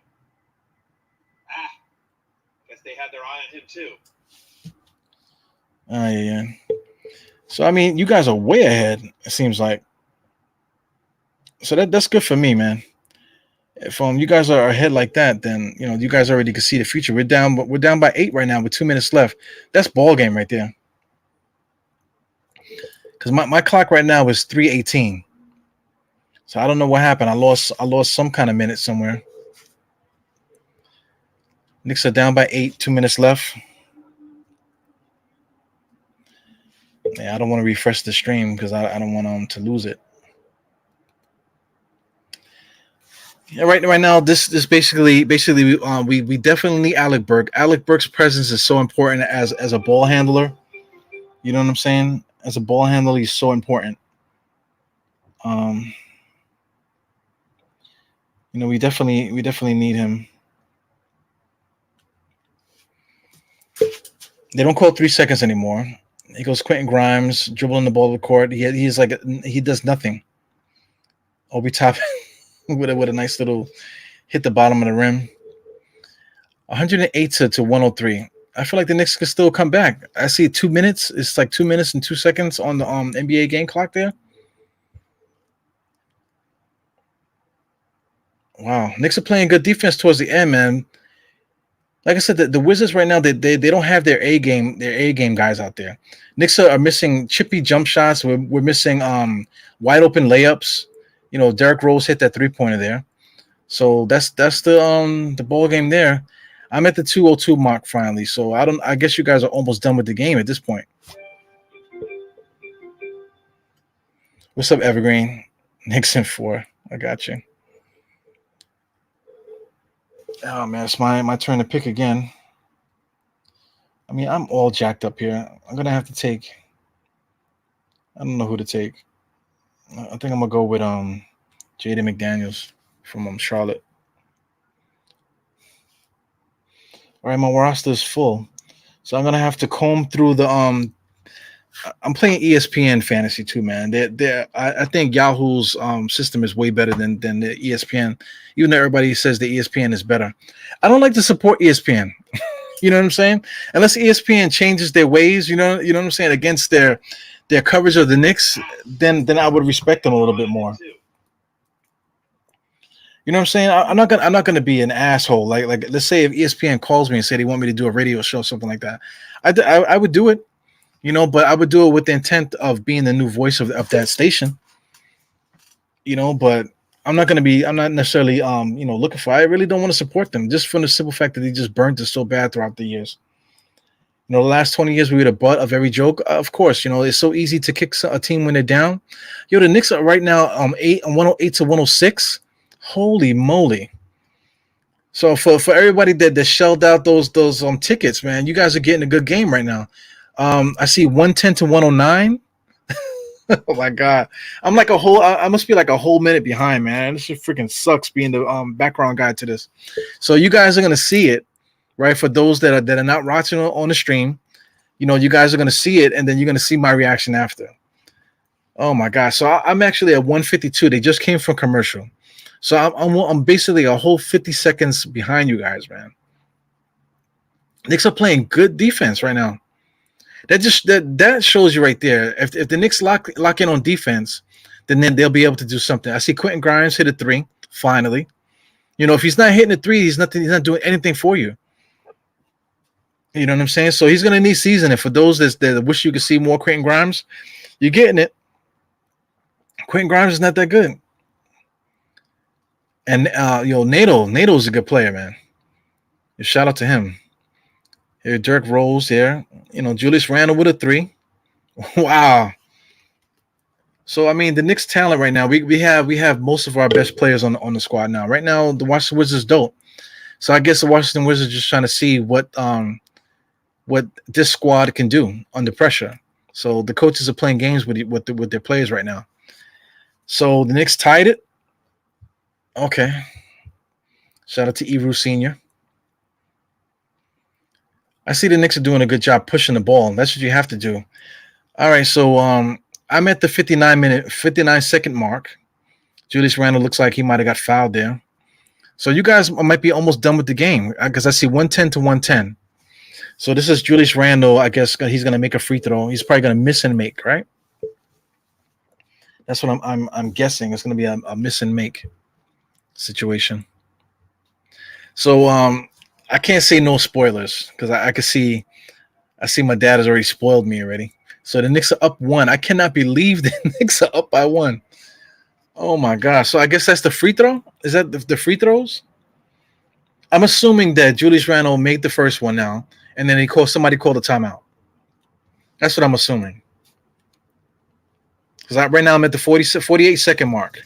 Guess they had their eye on him too. Yeah. So I mean, you guys are way ahead. It seems like. So that's good for me, man. If you guys are ahead like that, then you know you guys already can see the future. We're down by 8 right now with 2 minutes left. That's ball game right there. Because my clock right now is 3:18. So I don't know what happened. I lost some kind of minute somewhere. Knicks are down by 8, 2 minutes left. Yeah, I don't want to refresh the stream because I don't want to lose it. Yeah, right now this basically we definitely need Alec Burke. Alec Burke's presence is so important as a ball handler. You know what I'm saying? As a ball handler, he's so important. You know, we definitely need him. They don't call 3 seconds anymore. He goes Quentin Grimes, dribbling the ball to the court. He does nothing. Obi Toppin with a nice little hit the bottom of the rim. 108 to 103. I feel like the Knicks can still come back. I see 2 minutes. It's like 2 minutes and 2 seconds on the NBA game clock there. Wow, Knicks are playing good defense towards the end, man. Like I said, the Wizards right now they don't have their A game guys out there. Knicks are missing chippy jump shots. We're missing wide open layups. You know, Derrick Rose hit that 3-pointer there. So that's the ball game there. I'm at the 2:02 mark finally. So I guess you guys are almost done with the game at this point. What's up, Evergreen? Knicks in 4. I got you. Oh man, it's my turn to pick again. I mean, I'm all jacked up here. I'm gonna have to take. I don't know who to take. I think I'm gonna go with Jaden McDaniels from Charlotte. All right, my roster is full, so I'm gonna have to comb through the I'm playing ESPN fantasy too, man. I think Yahoo's system is way better than the ESPN, even though everybody says the ESPN is better. I don't like to support ESPN. You know what I'm saying? Unless ESPN changes their ways, you know what I'm saying, against their coverage of the Knicks, then I would respect them a little bit more. You know what I'm saying? I'm not gonna be an asshole. Like let's say if ESPN calls me and say they want me to do a radio show, something like that, I would do it. You know, but I would do it with the intent of being the new voice of that station. You know, but I'm not necessarily looking for. I really don't want to support them just from the simple fact that they just burnt us so bad throughout the years. You know, the last 20 years we were the butt of every joke. Of course, you know, it's so easy to kick a team when they're down. Yo, the Knicks are right now 108 to 106. Holy moly. So for everybody that shelled out those tickets, man, you guys are getting a good game right now. I see 110 to 109. Oh my god, I'm like I must be like a whole minute behind, man. This shit freaking sucks being the background guy to this. So you guys are gonna see it, right? For those that are not watching on the stream, you know, you guys are gonna see it, and then you're gonna see my reaction after. Oh my god, so I'm actually at 152. They just came from commercial, so I'm basically a whole 50 seconds behind you guys, man. Knicks are playing good defense right now. That shows you right there. If the Knicks lock in on defense, then they'll be able to do something. I see Quentin Grimes hit a 3 finally. You know, if he's not hitting a 3, he's not doing anything for you. You know what I'm saying? So he's gonna need seasoning. For those that wish you could see more Quentin Grimes, you're getting it. Quentin Grimes is not that good. And Nato's a good player, man. Shout out to him. Here, Dirk Rose here. You know, Julius Randle with a 3. Wow. So I mean, the Knicks talent right now, we have most of our best players on the squad now. Right now, the Washington Wizards don't. So I guess the Washington Wizards are just trying to see what this squad can do under pressure. So the coaches are playing games with their players right now. So the Knicks tied it. Okay. Shout out to Ebru Sr. I see the Knicks are doing a good job pushing the ball. That's what you have to do. All right, so I'm at the 59-second mark. Julius Randle looks like he might have got fouled there. So you guys might be almost done with the game because I see 110 to 110. So this is Julius Randle. I guess he's going to make a free throw. He's probably going to miss and make, right? That's what I'm guessing. It's going to be a miss and make situation. So I can't say no spoilers because I see my dad has already spoiled me already. So the Knicks are up 1. I cannot believe the Knicks are up by 1. Oh my gosh. So I guess that's the free throw? Is that the free throws? I'm assuming that Julius Randle made the first one now, and then somebody called a timeout. That's what I'm assuming. Because right now I'm at the 48-second mark.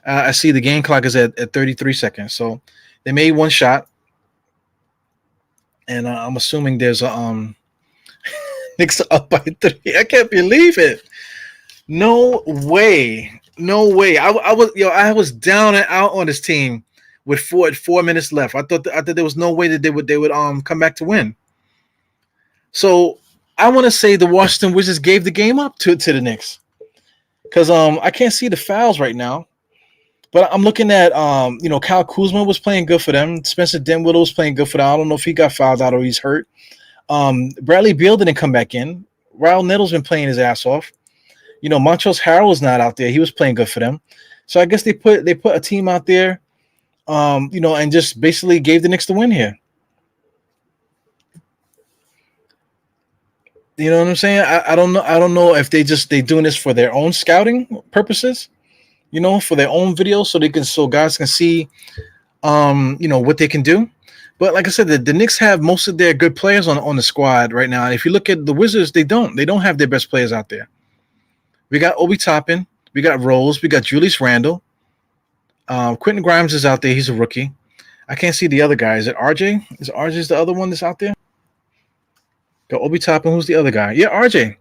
I see the game clock is at 33 seconds. So they made one shot. And I'm assuming there's a Knicks are up by 3. I can't believe it. No way. I was down and out on this team with 4 minutes left. I thought there was no way that they would come back to win. So I want to say the Washington Wizards gave the game up to the Knicks. Because I can't see the fouls right now. But I'm looking at, Kyle Kuzma was playing good for them. Spencer Dinwiddie was playing good for them. I don't know if he got fouled out or he's hurt. Bradley Beal didn't come back in. Raul Nettle's been playing his ass off. You know, Montrezl Harrell's not out there. He was playing good for them. So I guess they put a team out there, and just basically gave the Knicks the win here. You know what I'm saying? I don't know if they doing this for their own scouting purposes, for their own videos, so guys can see, what they can do. But like I said, the Knicks have most of their good players on the squad right now. And if you look at the Wizards, they don't have their best players out there. We got Obi Toppin, we got Rose, we got Julius Randle. Quentin Grimes is out there. He's a rookie. I can't see the other guy. Is it RJ? Is RJ's the other one that's out there? Got Obi Toppin. Who's the other guy? Yeah, RJ.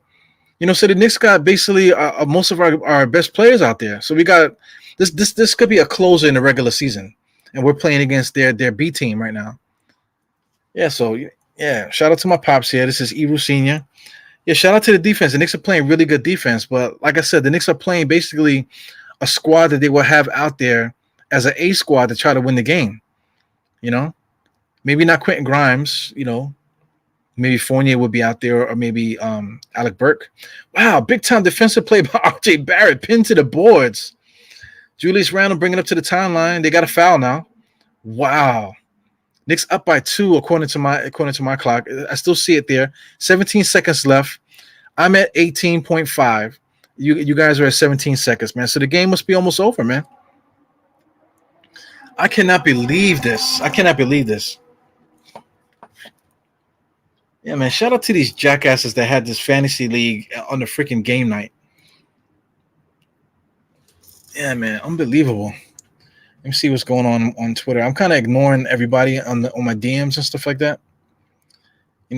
So the Knicks got basically most of our best players out there. So we got this could be a closer in the regular season, and we're playing against their B team right now. Yeah, so yeah, shout out to my pops here. This is Eru Senior. Yeah, shout out to the defense. The Knicks are playing really good defense, but like I said, the Knicks are playing basically a squad that they will have out there as an A squad to try to win the game. Maybe not Quentin Grimes. Maybe Fournier would be out there, or maybe Alec Burke. Wow, big time defensive play by R.J. Barrett, pinned to the boards. Julius Randle bringing up to the timeline. They got a foul now. Wow. Knicks up by 2 according to my clock. I still see it there. 17 seconds left. I'm at 18.5. You guys are at 17 seconds, man. So the game must be almost over, man. I cannot believe this. Yeah, man. Shout out to these jackasses that had this fantasy league on the freaking game night. Yeah, man. Unbelievable. Let me see what's going on Twitter. I'm kind of ignoring everybody on my DMs and stuff like that.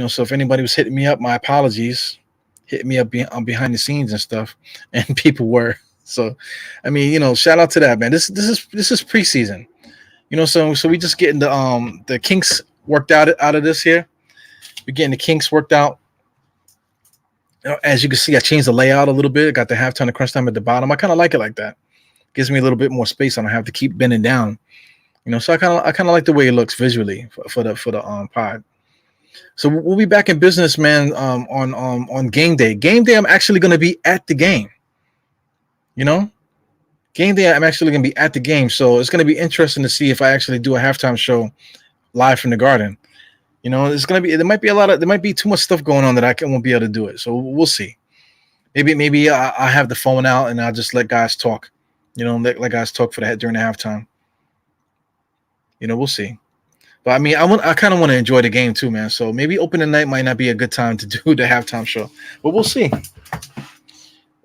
So if anybody was hitting me up, my apologies. Hitting me up behind the scenes and stuff, and people were. So, I mean, shout out to that, man. This is preseason. So we just getting the kinks worked out of this here. We're getting the kinks worked out. As you can see, I changed the layout a little bit. I got the halftime and Crunchtime at the bottom. I kind of like it like that. Gives me a little bit more space. I don't have to keep bending down. So I kind of like the way it looks visually for the pod. So we'll be back in business, man. On game day. Game day, I'm actually going to be at the game. Game day, I'm actually going to be at the game. So it's going to be interesting to see if I actually do a halftime show live from the Garden. It's going to be. There might be too much stuff going on that I won't be able to do it. So we'll see. Maybe I have the phone out and I'll just let guys talk. Let guys talk during the halftime. We'll see. But I mean, I kind of want to enjoy the game too, man. So maybe opening night might not be a good time to do the halftime show, but we'll see.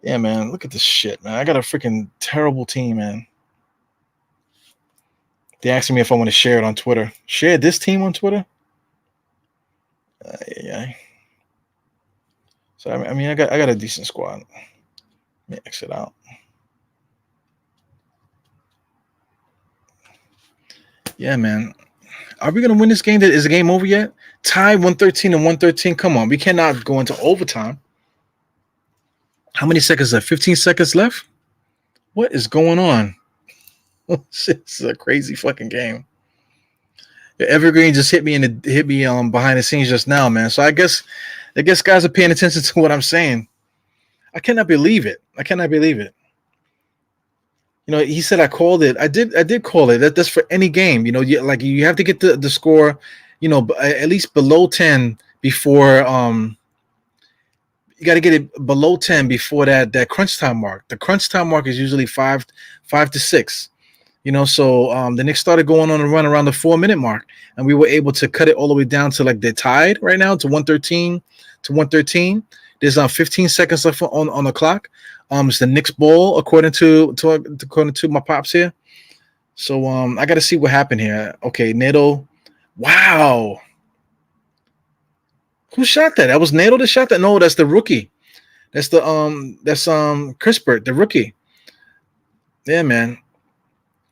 Yeah, man. Look at this shit, man. I got a freaking terrible team, man. They asking me if I want to share it on Twitter. Share this team on Twitter? Yeah. So I mean, I got a decent squad. Let me exit out. Yeah, man. Are we going to win this game? Is the game over yet? Tie 113 and 113. Come on. We cannot go into overtime. How many seconds left? 15 seconds left? What is going on? This is a crazy fucking game. Evergreen just hit me behind the scenes just now, man. So I guess guys are paying attention to what I'm saying. I cannot believe it. He said I called it. I did call it. That's for any game. You have to get the score, at least below 10 before. You got to get it below 10 before that crunch time mark. The crunch time mark is usually 5 to 6. So the Knicks started going on a run around the 4-minute mark, and we were able to cut it all the way down to they're tied right now to 113 to 113. There's 15 seconds left on the clock. It's the Knicks ball according to my pops here. So I got to see what happened here. Okay, Neto. Wow. Who shot that? That was Neto that shot that? No, that's the rookie. That's Crispert, the rookie. Yeah, man.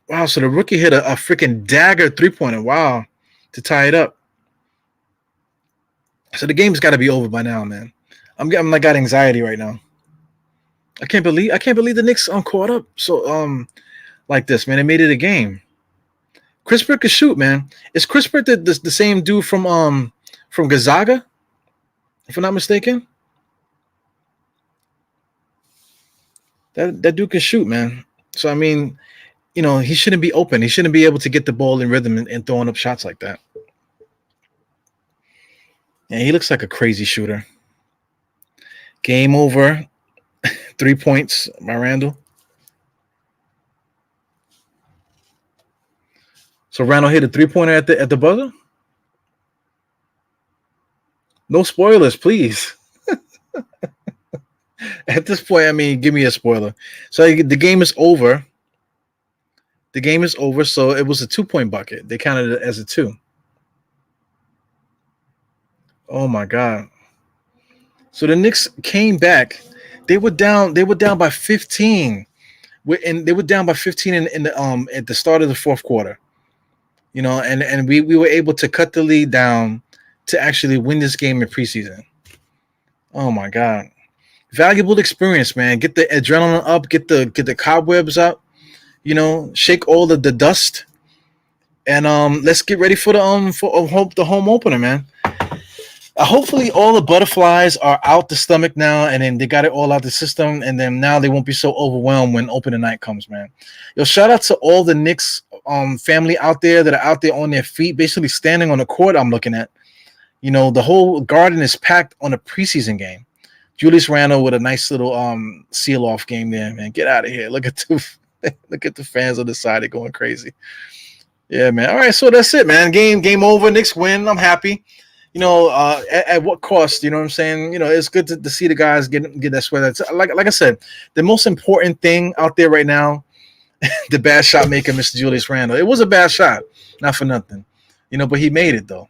Wow, so the rookie hit a freaking dagger 3-pointer. Wow, to tie it up. So the game's got to be over by now, man. I got anxiety right now. I can't believe the Knicks caught up so like this, man. They made it a game. Crispert could shoot, man. Is Crispert the same dude from Gonzaga? If I'm not mistaken. That dude can shoot, man. So I mean, he shouldn't be open. He shouldn't be able to get the ball in rhythm and throwing up shots like that. And he looks like a crazy shooter. Game over. 3 points by Randall. So Randall hit a 3-pointer at the buzzer? No spoilers, please. At this point, I mean, give me a spoiler. So the game is over. The game is over, so it was a 2-point bucket. They counted it as a 2. Oh my God. So the Knicks came back. They were down by 15. And they were down by 15 in the at the start of the fourth quarter. And we were able to cut the lead down to actually win this game in preseason. Oh my God. Valuable experience, man. Get the adrenaline up, get the cobwebs up, shake all the dust. And let's get ready for the home opener, man. Hopefully all the butterflies are out the stomach now, and then they got it all out the system, and then now they won't be so overwhelmed when opening night comes, man. Yo, shout out to all the Knicks family out there that are out there on their feet, basically standing on the court I'm looking at. The whole garden is packed on a preseason game. Julius Randle with a nice little seal-off game there, man. Get out of here. Look at the fans on the side. They're going crazy. Yeah, man. All right, so that's it, man. Game over. Knicks win. I'm happy. At what cost? You know what I'm saying? It's good to see the guys get that sweat. It's, like I said, the most important thing out there right now, the bad shot maker, Mr. Julius Randle. It was a bad shot, not for nothing. But he made it, though.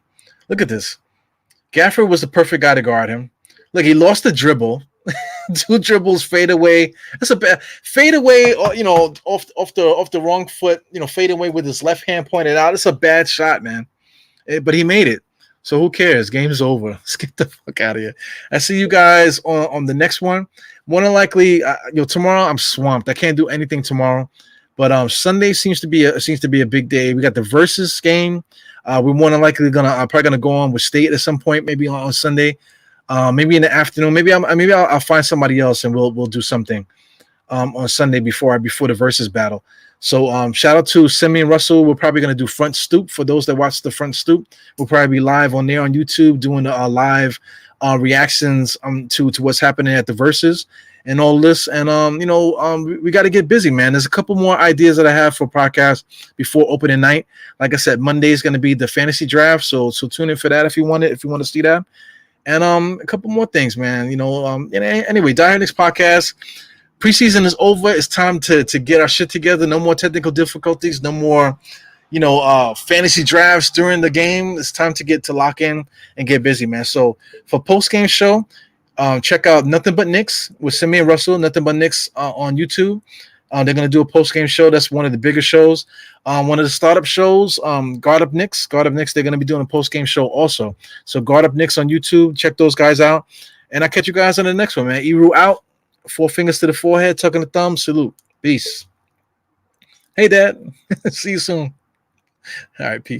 Look at this. Gafford was the perfect guy to guard him. Look, he lost the dribble. 2 dribbles, fade away. That's a bad fade away, off the wrong foot, fade away with his left hand pointed out. It's a bad shot, man. But he made it. So who cares? Game's over. Let's get the fuck out of here. I see you guys on the next one. More than likely, tomorrow I'm swamped. I can't do anything tomorrow. But Sunday seems to be a big day. We got the versus game. We're more than likely probably gonna go on with State at some point, maybe on Sunday, maybe in the afternoon. Maybe I'll find somebody else and we'll do something on Sunday before the versus battle. So shout out to Simeon Russell. We're probably going to do Front Stoop. For those that watch the Front Stoop, we'll probably be live on there on YouTube doing the live reactions to what's happening at the verses and all this. And we got to get busy, man. There's a couple more ideas that I have for podcasts before opening night. Like I said, Monday is going to be the fantasy draft. So tune in for that if you want to see that. And a couple more things, man. Anyway, Dire Knicks podcast. Preseason is over. It's time to get our shit together. No more technical difficulties. No more, fantasy drafts during the game. It's time to lock in and get busy, man. So for post-game show, check out Nothing But Knicks with Simeon Russell. Nothing But Knicks on YouTube. They're going to do a post-game show. That's one of the bigger shows. One of the startup shows, Guard Up Knicks. Guard Up Knicks, they're going to be doing a post-game show also. So Guard Up Knicks on YouTube. Check those guys out. And I'll catch you guys on the next one, man. Eru out. 4 fingers to the forehead, tucking the thumb. Salute. Peace. Hey, Dad. See you soon. All right, peace.